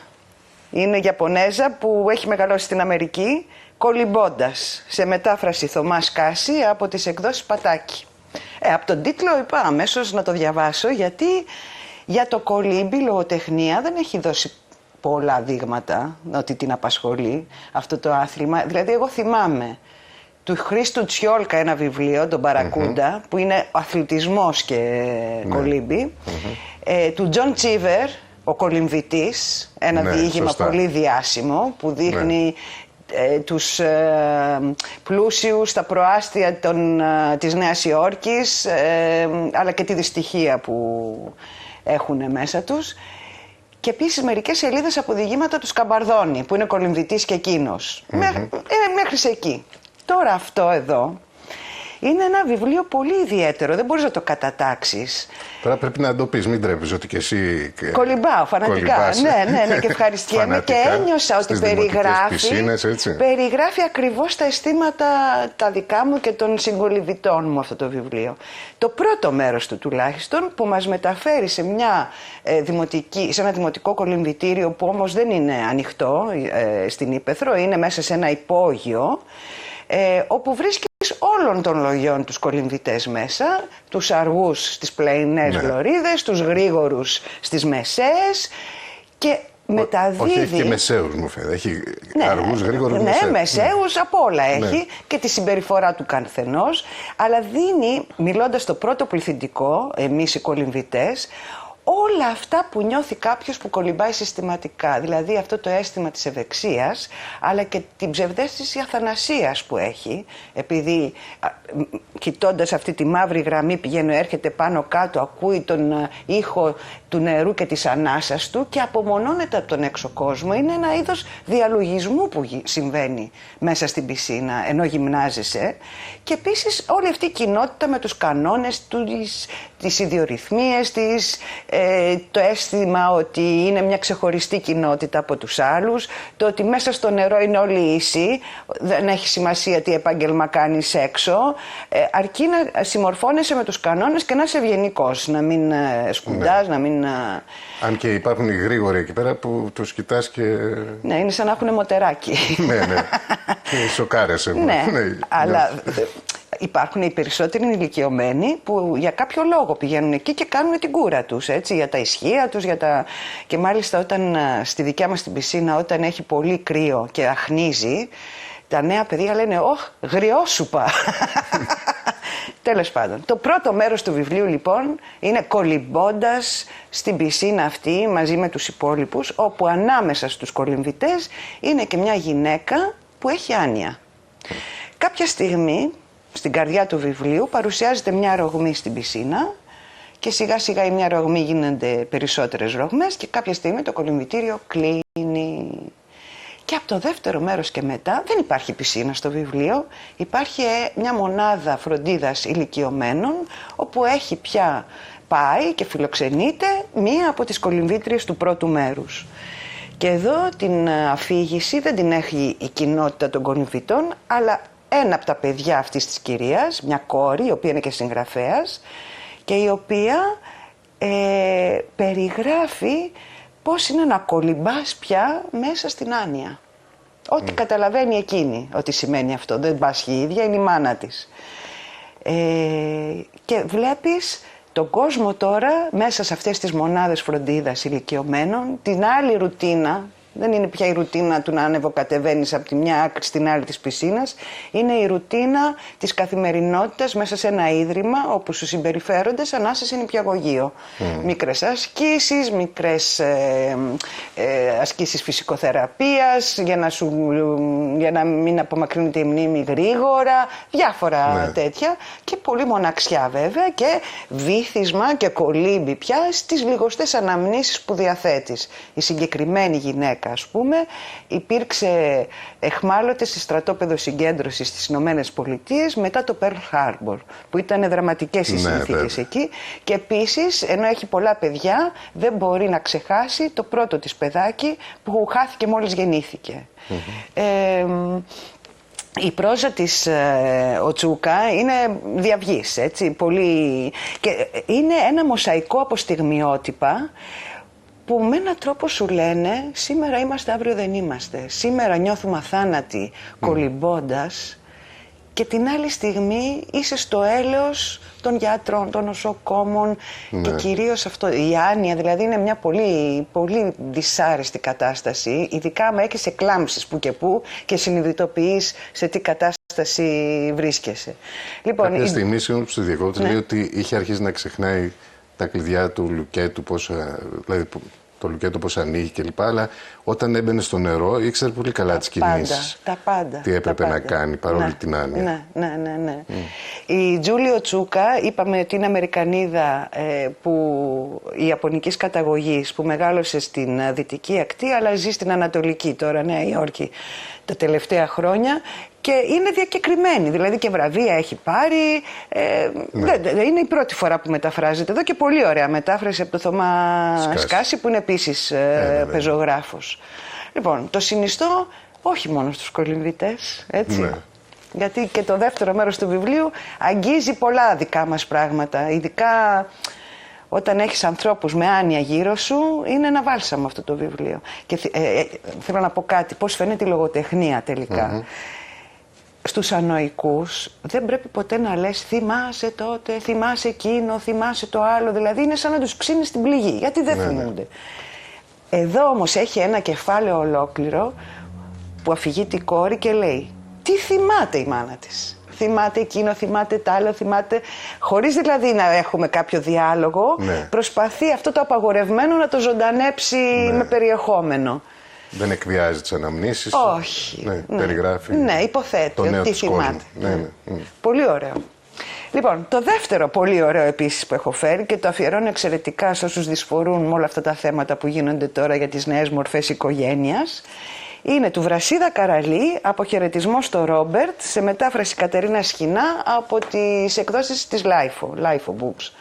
είναι Ιαπωνέζα που έχει μεγαλώσει στην Αμερική, κολυμπώντας, σε μετάφραση Θωμάς Κάση από τις εκδόσεις Πατάκη. Από τον τίτλο είπα αμέσως να το διαβάσω, γιατί για το κολύμπι η λογοτεχνία δεν έχει δώσει πολλά δείγματα ότι την απασχολεί αυτό το άθλημα. Δηλαδή εγώ θυμάμαι του Χρήστου Τσιόλκα ένα βιβλίο, τον Μπαρακούντα, που είναι αθλητισμός και κολύμπι, του Τζον Τσίβερ, ο κολυμβητής, ένα διήγημα πολύ διάσημο που δείχνει τους πλούσιους στα προάστια της Νέας Υόρκης, αλλά και τη δυστυχία που έχουν μέσα τους. Και επίσης μερικές σελίδες από διηγήματα του Σκαμπαρδόνη, που είναι κολυμβητής και εκείνος. Μέχρι σε εκεί. Τώρα αυτό εδώ Είναι ένα βιβλίο πολύ ιδιαίτερο, δεν μπορείς να το κατατάξεις. Τώρα πρέπει να το πεις, μην τρέπεις ότι και εσύ... Κολυμπάω φανατικά, ναι, και ευχαριστιέμαι και ένιωσα ότι περιγράφει ακριβώς τα αισθήματα τα δικά μου και των συγκολυβητών μου αυτό το βιβλίο. Το πρώτο μέρος του τουλάχιστον που μας μεταφέρει σε, σε ένα δημοτικό κολυμβητήριο που όμως δεν είναι ανοιχτό στην Ύπαιθρο, είναι μέσα σε ένα υπόγειο, όπου βρίσκεις όλων των λογιών τους κολυμβητές μέσα, τους αργούς στις πλαϊνές λωρίδες, τους γρήγορους στις μεσαίες και μεταδίδει... Όχι, έχει και μεσαίους μου φαίνεται, έχει αργούς, γρήγορους, μεσαίους. Μεσαίους, απ' όλα έχει και τη συμπεριφορά του καθενός, αλλά δίνει, μιλώντας στο πρώτο πληθυντικό, εμείς οι κολυμβητές, όλα αυτά που νιώθει κάποιος που κολυμπάει συστηματικά. Δηλαδή αυτό το αίσθημα της ευεξίας, αλλά και την ψευδαίσθηση αθανασίας που έχει, επειδή κοιτώντας αυτή τη μαύρη γραμμή πηγαίνει, έρχεται πάνω κάτω, ακούει τον ήχο του νερού και της ανάσας του και απομονώνεται από τον έξω κόσμο. Είναι ένα είδος διαλογισμού που συμβαίνει μέσα στην πισίνα ενώ γυμνάζεσαι. Και επίσης όλη αυτή η κοινότητα με τους κανόνες του, τις ιδιορυθμίες της, το αίσθημα ότι είναι μια ξεχωριστή κοινότητα από τους άλλους, το ότι μέσα στο νερό είναι όλοι ίσοι, δεν έχει σημασία τι επάγγελμα κάνεις έξω, αρκεί να συμμορφώνεσαι με τους κανόνες και να είσαι ευγενικός, να μην σκουντάς, να μην... Αν και υπάρχουν οι γρήγοροι εκεί πέρα που τους κοιτάς και... Ναι, είναι σαν να έχουν μοτεράκι. Ναι. Και σοκάρεσαι. Ναι, αλλά... Υπάρχουν οι περισσότεροι ηλικιωμένοι που για κάποιο λόγο πηγαίνουν εκεί και κάνουν την κούρα τους, έτσι, για τα ισχύα τους, και μάλιστα όταν στη δικιά μας την πισίνα, όταν έχει πολύ κρύο και αχνίζει, τα νέα παιδιά λένε «Ωχ, γριόσουπα». Τέλος πάντων, το πρώτο μέρος του βιβλίου λοιπόν είναι κολυμπώντας στην πισίνα αυτή μαζί με τους υπόλοιπους, όπου ανάμεσα στους κολυμβητές είναι και μια γυναίκα που έχει άνοια. Κάποια στιγμή, στην καρδιά του βιβλίου, παρουσιάζεται μια ρογμή στην πισίνα και σιγά σιγά η μια ρογμή γίνονται περισσότερες ρογμές και κάποια στιγμή το κολυμβητήριο κλείνει. Και από το δεύτερο μέρος και μετά δεν υπάρχει πισίνα στο βιβλίο, υπάρχει μια μονάδα φροντίδας ηλικιωμένων, όπου έχει πια πάει και φιλοξενείται μία από τις κολυμβήτριες του πρώτου μέρους. Και εδώ την αφήγηση δεν την έχει η κοινότητα των κολυμβητών, αλλά ένα από τα παιδιά αυτής της κυρίας, μια κόρη, η οποία είναι και συγγραφέας και η οποία περιγράφει πώς είναι να κολυμπάς πια μέσα στην άνοια. Ό,τι καταλαβαίνει εκείνη ότι σημαίνει αυτό, δεν πάσχει η ίδια, είναι η μάνα της. Και βλέπεις τον κόσμο τώρα μέσα σε αυτές τις μονάδες φροντίδας ηλικιωμένων, την άλλη ρουτίνα. Δεν είναι πια η ρουτίνα του να ανεβοκατεβαίνεις από τη μια άκρη στην άλλη της πισίνας. Είναι η ρουτίνα της καθημερινότητας μέσα σε ένα ίδρυμα όπου σου συμπεριφέρονται σαν να είσαι σε νηπιαγωγείο. Μικρές ασκήσεις, μικρές ασκήσεις φυσικοθεραπείας για να μην απομακρύνεται η μνήμη γρήγορα, διάφορα τέτοια και πολύ μοναξιά βέβαια και βύθισμα και κολύμπι πια στις λιγοστές αναμνήσεις που διαθέτεις. Η συγκεκριμένη γυναίκα, ας πούμε, υπήρξε εχμάλωτη σε στρατόπεδο συγκέντρωσης στις Ηνωμένες Πολιτείες μετά το Pearl Harbor, που ήταν δραματικές οι συνθήκες εκεί, και επίσης, ενώ έχει πολλά παιδιά, δεν μπορεί να ξεχάσει το πρώτο της παιδάκι που χάθηκε μόλις γεννήθηκε. Η πρόζα της ο Τσούκα είναι διαυγής, έτσι, πολύ... και είναι ένα μοσαϊκό από στιγμιότυπα που με έναν τρόπο σου λένε σήμερα είμαστε, αύριο δεν είμαστε. Σήμερα νιώθουμε αθάνατοι κολυμπώντας και την άλλη στιγμή είσαι στο έλεος των γιατρών, των νοσοκόμων και κυρίως αυτό, η άνοια δηλαδή είναι μια πολύ, πολύ δυσάρεστη κατάσταση, ειδικά άμα έχεις εκλάμψεις που και συνειδητοποιείς σε τι κατάσταση βρίσκεσαι. Λοιπόν, κάποια στιγμή, συγγνώμη που διακόπτω, λέει ότι είχε αρχίσει να ξεχνάει τα κλειδιά του λουκέτου, δηλαδή το λουκέτο πώς ανοίγει κλπ. Αλλά όταν έμπαινε στο νερό ήξερε πολύ καλά τις κινήσεις. Τα πάντα. Τι έπρεπε να κάνει παρόλη την άνοια. Ναι. Η Τζούλιο Τσούκα, είπαμε ότι είναι Αμερικανίδα ιαπωνικής καταγωγής που μεγάλωσε στην δυτική ακτή αλλά ζει στην Ανατολική τώρα, Νέα Υόρκη. τα τελευταία χρόνια και είναι διακεκριμένη, δηλαδή και βραβεία έχει πάρει. Είναι η πρώτη φορά που μεταφράζεται εδώ και πολύ ωραία μετάφραση από το Θωμά Σκάση, που είναι επίσης πεζογράφος. Λοιπόν, το συνιστώ όχι μόνο στους κολυμβητές, έτσι. Ναι. Γιατί και το δεύτερο μέρος του βιβλίου αγγίζει πολλά δικά μας πράγματα, ειδικά όταν έχεις ανθρώπους με άνοια γύρω σου, είναι ένα βάλσαμο αυτό το βιβλίο. Και θέλω να πω κάτι, πώς φαίνεται η λογοτεχνία τελικά. Στους ανοικούς δεν πρέπει ποτέ να λες θυμάσαι τότε, θυμάσαι εκείνο, θυμάσαι το άλλο, δηλαδή είναι σαν να τους ξύνεις την πληγή, γιατί δεν θυμούνται. Εδώ όμως έχει ένα κεφάλαιο ολόκληρο που αφηγεί την κόρη και λέει τι θυμάται η μάνα της. Θυμάται εκείνο, θυμάται τ' άλλο, θυμάται. Χωρίς δηλαδή να έχουμε κάποιο διάλογο, προσπαθεί αυτό το απαγορευμένο να το ζωντανέψει με περιεχόμενο. Δεν εκβιάζει τις αναμνήσεις. Όχι. Περιγράφει. Ναι, υποθέτει τι θυμάται. Πολύ ωραίο. Λοιπόν, το δεύτερο πολύ ωραίο επίσης που έχω φέρει και το αφιερώνω εξαιρετικά σε όσους δυσφορούν με όλα αυτά τα θέματα που γίνονται τώρα για τις νέες μορφές οικογένειας, είναι του Βρασίδα Καραλή, «Αποχαιρετισμός στο Ρόμπερτ», σε μετάφραση Κατερίνα Σχοινά από τις εκδόσεις της Λάιφο Books.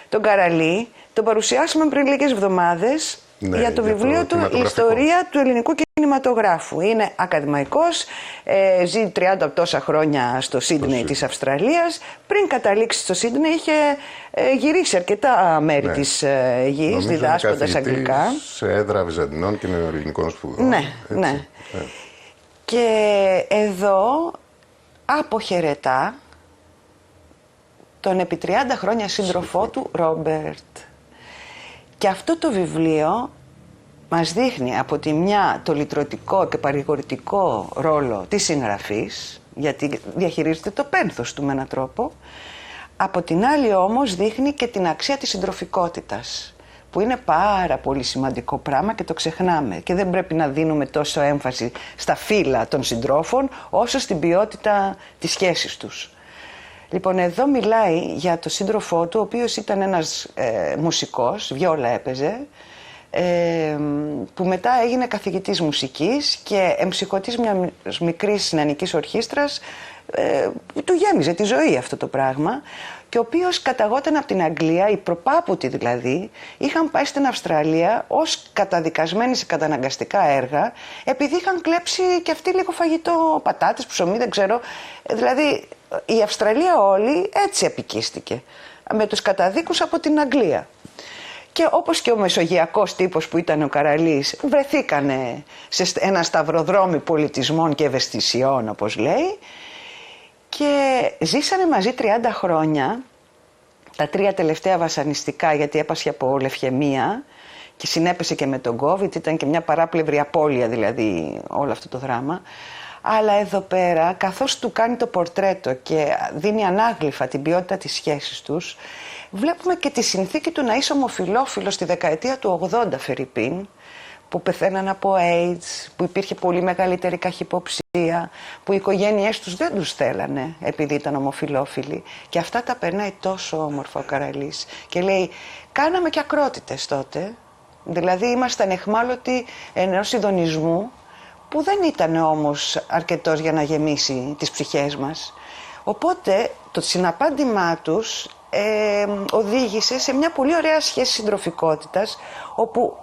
Τον Καραλή τον παρουσιάσαμε πριν λίγες εβδομάδες για το βιβλίο του «Η ιστορία του ελληνικού κινηματογράφου». Είναι ακαδημαϊκός, ζει 30 τόσα χρόνια στο Σίδνεϊ της Αυστραλίας. Πριν καταλήξει στο Σίδνεϊ είχε γυρίσει αρκετά μέρη της γης, διδάσκοντας αγγλικά. Σε έδρα Βυζαντινών και ελληνικών σπουδών. Ναι. Και εδώ αποχαιρετά τον επί 30 χρόνια σύντροφό του Ρόμπερτ. Και αυτό το βιβλίο μας δείχνει από τη μια το λυτρωτικό και παρηγορητικό ρόλο της συγγραφής, γιατί διαχειρίζεται το πένθος του με έναν τρόπο, από την άλλη όμως δείχνει και την αξία της συντροφικότητας, που είναι πάρα πολύ σημαντικό πράγμα και το ξεχνάμε και δεν πρέπει να δίνουμε τόσο έμφαση στα φύλλα των συντρόφων όσο στην ποιότητα της σχέσης τους. Λοιπόν, εδώ μιλάει για τον σύντροφό του, ο οποίος ήταν ένας μουσικός, βιόλα έπαιζε, που μετά έγινε καθηγητής μουσικής και εμψυχωτής μιας μικρής νεανικής ορχήστρας, του γέμιζε τη ζωή αυτό το πράγμα, και ο οποίος καταγόταν από την Αγγλία, οι προπάπουτοι δηλαδή, είχαν πάει στην Αυστραλία ως καταδικασμένοι σε καταναγκαστικά έργα, επειδή είχαν κλέψει και αυτοί λίγο φαγητό, πατάτες, ψωμί, δεν ξέρω. Δηλαδή η Αυστραλία όλη έτσι επικίστηκε, με τους καταδίκους από την Αγγλία. Και όπως και ο μεσογειακός τύπος που ήταν ο Καραλής, βρεθήκανε σε ένα σταυροδρόμι πολιτισμών και ευαισθησιών, όπως λέει, και ζήσανε μαζί 30 χρόνια, τα 3 τελευταία βασανιστικά, γιατί έπασχε από λευχαιμία και συνέπεσε και με τον COVID, ήταν και μια παράπλευρη απώλεια δηλαδή όλο αυτό το δράμα. Αλλά εδώ πέρα, καθώς του κάνει το πορτρέτο και δίνει ανάγλυφα την ποιότητα της σχέσης τους, βλέπουμε και τη συνθήκη του να είσαι ομοφυλόφιλος στη δεκαετία του 80, φερειπίν, που πεθαίναν από AIDS, που υπήρχε πολύ μεγαλύτερη καχυποψία, που οι οικογένειές τους δεν τους θέλανε επειδή ήταν ομοφυλόφιλοι. Και αυτά τα περνάει τόσο όμορφα ο Καραλής. Και λέει, κάναμε και ακρότητες τότε, δηλαδή ήμασταν εχμάλωτοι ενός ειδονισμού, που δεν ήταν όμως αρκετός για να γεμίσει τις ψυχές μας. Οπότε το συναπάντημά τους οδήγησε σε μια πολύ ωραία σχέση συντροφικότητας, όπου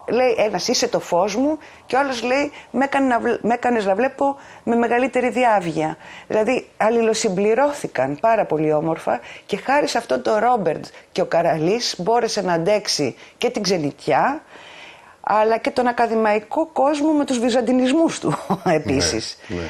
λέει ένας είσαι το φως μου και ο άλλος λέει με έκανες να βλέπω με μεγαλύτερη διάβγεια. Δηλαδή αλληλοσυμπληρώθηκαν πάρα πολύ όμορφα και χάρη σε αυτόν τον Ρόμπερτ και ο Καραλής μπόρεσε να αντέξει και την ξενιτιά, αλλά και τον ακαδημαϊκό κόσμο με τους βυζαντινισμούς του επίσης. Ναι.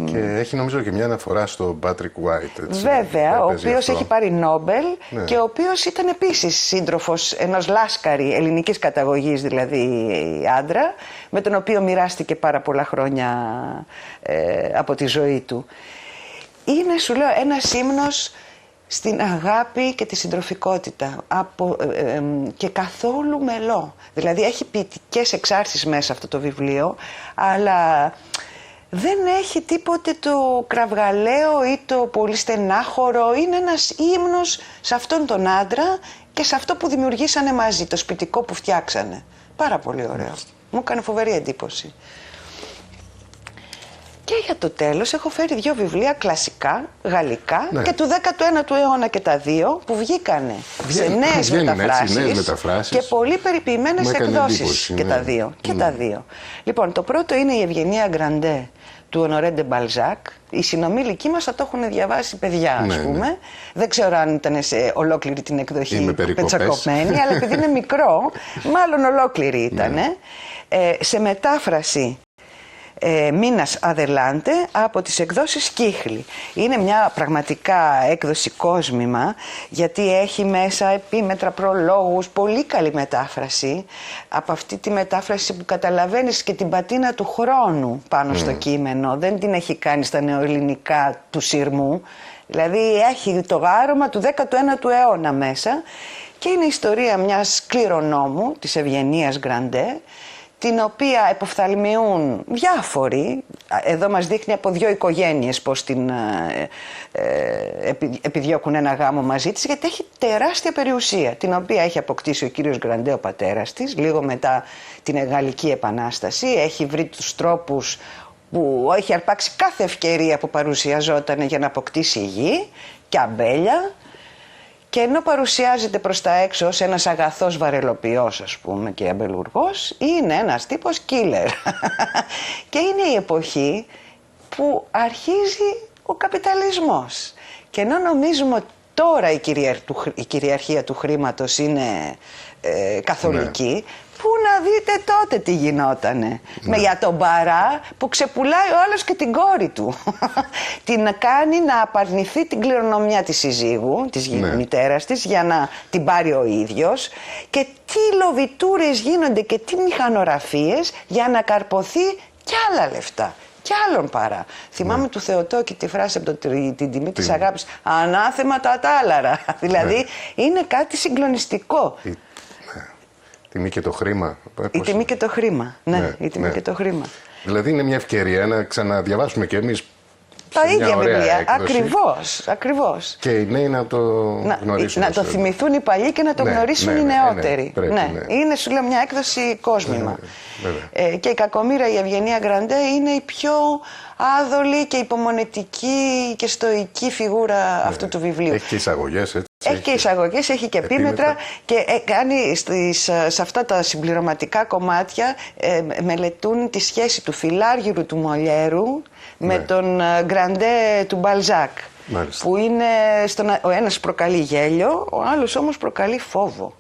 Και έχει νομίζω και μια αναφορά στο Patrick White. Έτσι, βέβαια, ο οποίος έχει πάρει Νόμπελ και ο οποίος ήταν επίσης σύντροφος ενός λάσκαρη ελληνικής καταγωγής, δηλαδή άντρα, με τον οποίο μοιράστηκε πάρα πολλά χρόνια από τη ζωή του. Είναι, σου λέω, ένας ύμνος στην αγάπη και τη συντροφικότητα και καθόλου μελό. Δηλαδή έχει ποιητικές εξάρσεις μέσα αυτό το βιβλίο, αλλά δεν έχει τίποτε το κραυγαλαίο ή το πολύ στενάχωρο. Είναι ένας ύμνος σε αυτόν τον άντρα και σε αυτό που δημιουργήσανε μαζί, το σπιτικό που φτιάξανε. Πάρα πολύ ωραίο. Μου έκανε φοβερή εντύπωση. Και για το τέλος έχω φέρει 2 βιβλία κλασικά, γαλλικά, και του 19ου αιώνα και τα 2 που βγήκανε σε νέες μεταφράσεις και πολύ περιποιημένες εκδόσεις και τα 2. Και τα 2. Λοιπόν, το πρώτο είναι η Ευγενία Γκραντέ του Ονορέ ντε Μπαλζάκ. Οι συνομήλικοί μας θα το έχουν διαβάσει παιδιά, ας πούμε. Δεν ξέρω αν ήταν σε ολόκληρη την εκδοχή πετσακωμένη, αλλά επειδή είναι μικρό, μάλλον ολόκληρη ήταν. Σε μετάφραση Μίνας Αδελάντε από τις εκδόσεις Κύχλη. Είναι μια πραγματικά έκδοση κόσμημα, γιατί έχει μέσα επίμετρα, προλόγους, πολύ καλή μετάφραση. Από αυτή τη μετάφραση που καταλαβαίνεις και την πατίνα του χρόνου πάνω στο κείμενο, δεν την έχει κάνει στα νεοελληνικά του Συρμού, δηλαδή έχει το άρωμα του 19ου αιώνα μέσα, και είναι η ιστορία μιας κληρονόμου της Ευγενίας Γκραντέ, την οποία εποφθαλμιούν διάφοροι. Εδώ μας δείχνει από 2 οικογένειες πώς την επιδιώκουν ένα γάμο μαζί της, γιατί έχει τεράστια περιουσία, την οποία έχει αποκτήσει ο κύριος Γκραντέ, ο πατέρας της, λίγο μετά την Γαλλική Επανάσταση. Έχει βρει τους τρόπους που έχει αρπάξει κάθε ευκαιρία που παρουσιαζόταν για να αποκτήσει γη και αμπέλια. Και ενώ παρουσιάζεται προς τα έξω ως ένας αγαθός βαρελοποιός, ας πούμε, και αμπελουργός, είναι ένας τύπος killer. Και είναι η εποχή που αρχίζει ο καπιταλισμός. Και ενώ νομίζουμε ότι τώρα η κυριαρχία του χρήματος είναι καθολική, πού να δείτε τότε τι γινότανε. Για τον Μπαρά που ξεπουλάει ο άλλος και την κόρη του. Την κάνει να απαρνηθεί την κληρονομιά της συζύγου, της μητέρας της, για να την πάρει ο ίδιος. Και τι λοβιτούρες γίνονται και τι μηχανογραφίες για να καρποθεί κι άλλα λεφτά. Κι άλλον παρά. Θυμάμαι του Θεοτόκη τη φράση από την τιμή της αγάπης. Ανάθεμα τα τάλαρα. Δηλαδή είναι κάτι συγκλονιστικό. Τιμή και το χρήμα. Η τιμή και το χρήμα. Η τιμή και το χρήμα. Δηλαδή είναι μια ευκαιρία να ξαναδιαβάσουμε κι εμείς τα ίδια βιβλία. Ακριβώς. Και οι νέοι να το γνωρίσουν. Να το θυμηθούν οι παλιοί και να το γνωρίσουν οι νεότεροι. Είναι, σου λέω, μια έκδοση κόσμημα. Και η κακομοίρα, η Ευγενία Γκραντέ, είναι η πιο άδολη και υπομονετική και στοική φιγούρα αυτού του βιβλίου. Έχει και εισαγωγές, έτσι. Έχει και εισαγωγές, έχει και επίμετρα και κάνει σε αυτά τα συμπληρωματικά κομμάτια μελετούν τη σχέση του Φιλάργυρου του Μολιέρου με τον Γκραντέ του Μπαλζάκ. Μάλιστα. Που είναι ο ένας προκαλεί γέλιο, ο άλλος όμως προκαλεί φόβο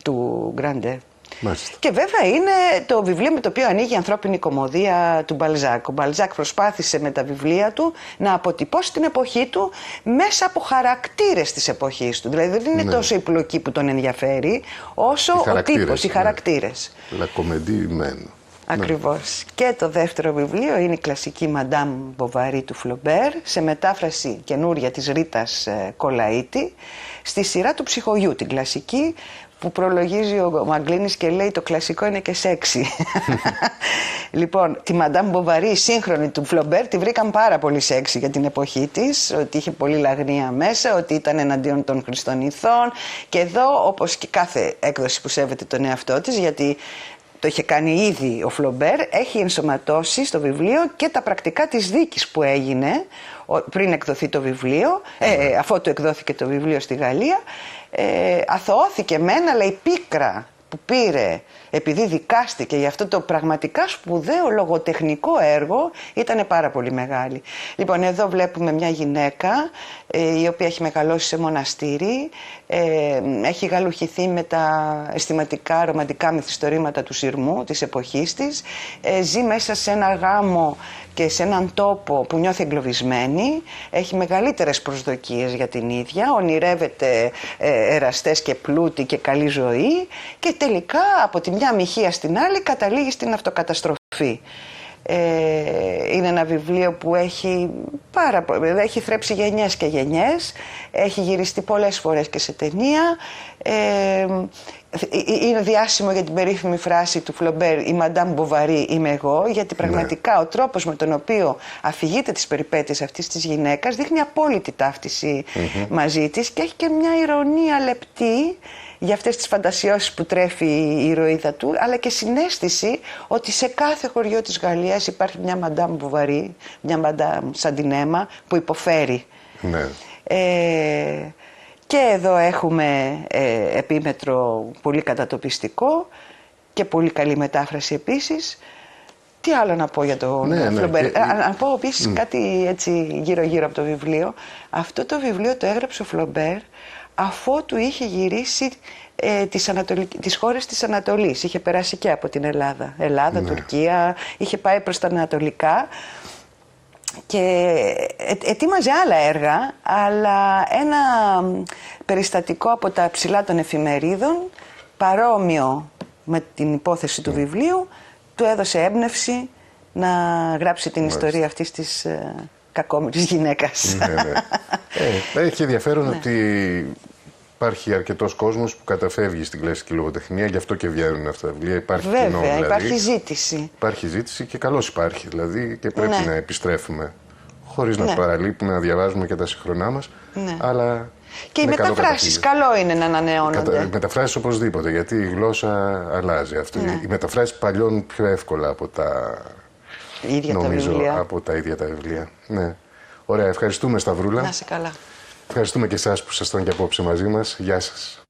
του Γκραντέ. Μάλιστα. Και βέβαια είναι το βιβλίο με το οποίο ανοίγει η ανθρώπινη κωμωδία του Μπαλζάκ. Ο Μπαλζάκ προσπάθησε με τα βιβλία του να αποτυπώσει την εποχή του μέσα από χαρακτήρες της εποχής του. Δηλαδή δεν είναι τόσο η πλοκή που τον ενδιαφέρει, όσο ο τύπος, οι χαρακτήρες. La comédie humaine. Ακριβώς. Και το δεύτερο βιβλίο είναι η κλασική Madame Bovary του Φλομπέρ, σε μετάφραση καινούρια της Ρίτας Κολαΐτη, στη σειρά του Ψυχογιού, την κλασική, που προλογίζει ο Μαγκλίνης και λέει το κλασικό είναι και σεξι. Λοιπόν, τη Madame Bovary, σύγχρονη του Φλομπέρ, τη βρήκαν πάρα πολύ σεξι για την εποχή της, ότι είχε πολύ λαγνία μέσα, ότι ήταν εναντίον των χρηστών ηθών. Και εδώ, όπως και κάθε έκδοση που σέβεται τον εαυτό της, γιατί το είχε κάνει ήδη ο Φλομπέρ, έχει ενσωματώσει στο βιβλίο και τα πρακτικά της δίκης που έγινε πριν εκδοθεί το βιβλίο, αφότου εκδόθηκε το βιβλίο στη Γαλλία. Αθωώθηκε μεν, αλλά η πίκρα που πήρε επειδή δικάστηκε για αυτό το πραγματικά σπουδαίο λογοτεχνικό έργο ήταν πάρα πολύ μεγάλη. Λοιπόν, εδώ βλέπουμε μια γυναίκα η οποία έχει μεγαλώσει σε μοναστήρι, έχει γαλουχηθεί με τα αισθηματικά ρομαντικά μυθιστορήματα του Συρμού της εποχής της, ζει μέσα σε ένα γάμο και σε έναν τόπο που νιώθει εγκλωβισμένη, έχει μεγαλύτερες προσδοκίες για την ίδια, ονειρεύεται εραστές και πλούτη και καλή ζωή και τελικά από τη μια μοιχεία στην άλλη καταλήγει στην αυτοκαταστροφή. Είναι ένα βιβλίο που έχει θρέψει γενιές και γενιές, έχει γυριστεί πολλές φορές και σε ταινία. Είναι διάσημο για την περίφημη φράση του Φλομπέρ «Η Madame Bovary είμαι εγώ», γιατί πραγματικά ο τρόπος με τον οποίο αφηγείται τις περιπέτειες αυτής της γυναίκας δείχνει απόλυτη ταύτιση μαζί της και έχει και μια ηρωνία λεπτή, για αυτές τις φαντασιώσεις που τρέφει η ηρωίδα του, αλλά και συναίσθηση ότι σε κάθε χωριό της Γαλλίας υπάρχει μια Μαντάμ Μποβαρί, μια Μαντάμ Σαντινέμα που υποφέρει. Ναι. Και εδώ έχουμε επίμετρο πολύ κατατοπιστικό και πολύ καλή μετάφραση επίσης. Τι άλλο να πω για τον Φλομπέρ. Να πω επίσης κάτι έτσι γύρω-γύρω από το βιβλίο. Αυτό το βιβλίο το έγραψε ο Φλομπέρ αφότου είχε γυρίσει τις χώρες της Ανατολής. Είχε περάσει και από την Ελλάδα, Τουρκία, είχε πάει προς τα ανατολικά και ετοίμαζε άλλα έργα, αλλά ένα περιστατικό από τα ψηλά των εφημερίδων, παρόμοιο με την υπόθεση του βιβλίου, του έδωσε έμπνευση να γράψει την ιστορία αυτής της κακόμοιρης γυναίκας. Έχει ενδιαφέρον ότι υπάρχει αρκετός κόσμος που καταφεύγει στην κλασική λογοτεχνία, γι' αυτό και βγαίνουν αυτά τα βιβλία. Υπάρχει κοινό, δηλαδή. Υπάρχει ζήτηση. Υπάρχει ζήτηση και καλώς υπάρχει, δηλαδή, και πρέπει να επιστρέφουμε. Χωρίς να παραλείπουμε, να διαβάζουμε και τα σύγχρονά μας. Αλλά και οι μεταφράσεις, καλό είναι να ανανεώνονται. Οι μεταφράσεις οπωσδήποτε, γιατί η γλώσσα αλλάζει. Οι μεταφράσεις παλιώνουν πιο εύκολα από τα ίδια τα βιβλία. Ναι. Ωραία, ευχαριστούμε Σταυρούλα. Να είσαι καλά. Ευχαριστούμε και εσάς που ήσασταν και απόψε μαζί μας. Γεια σας.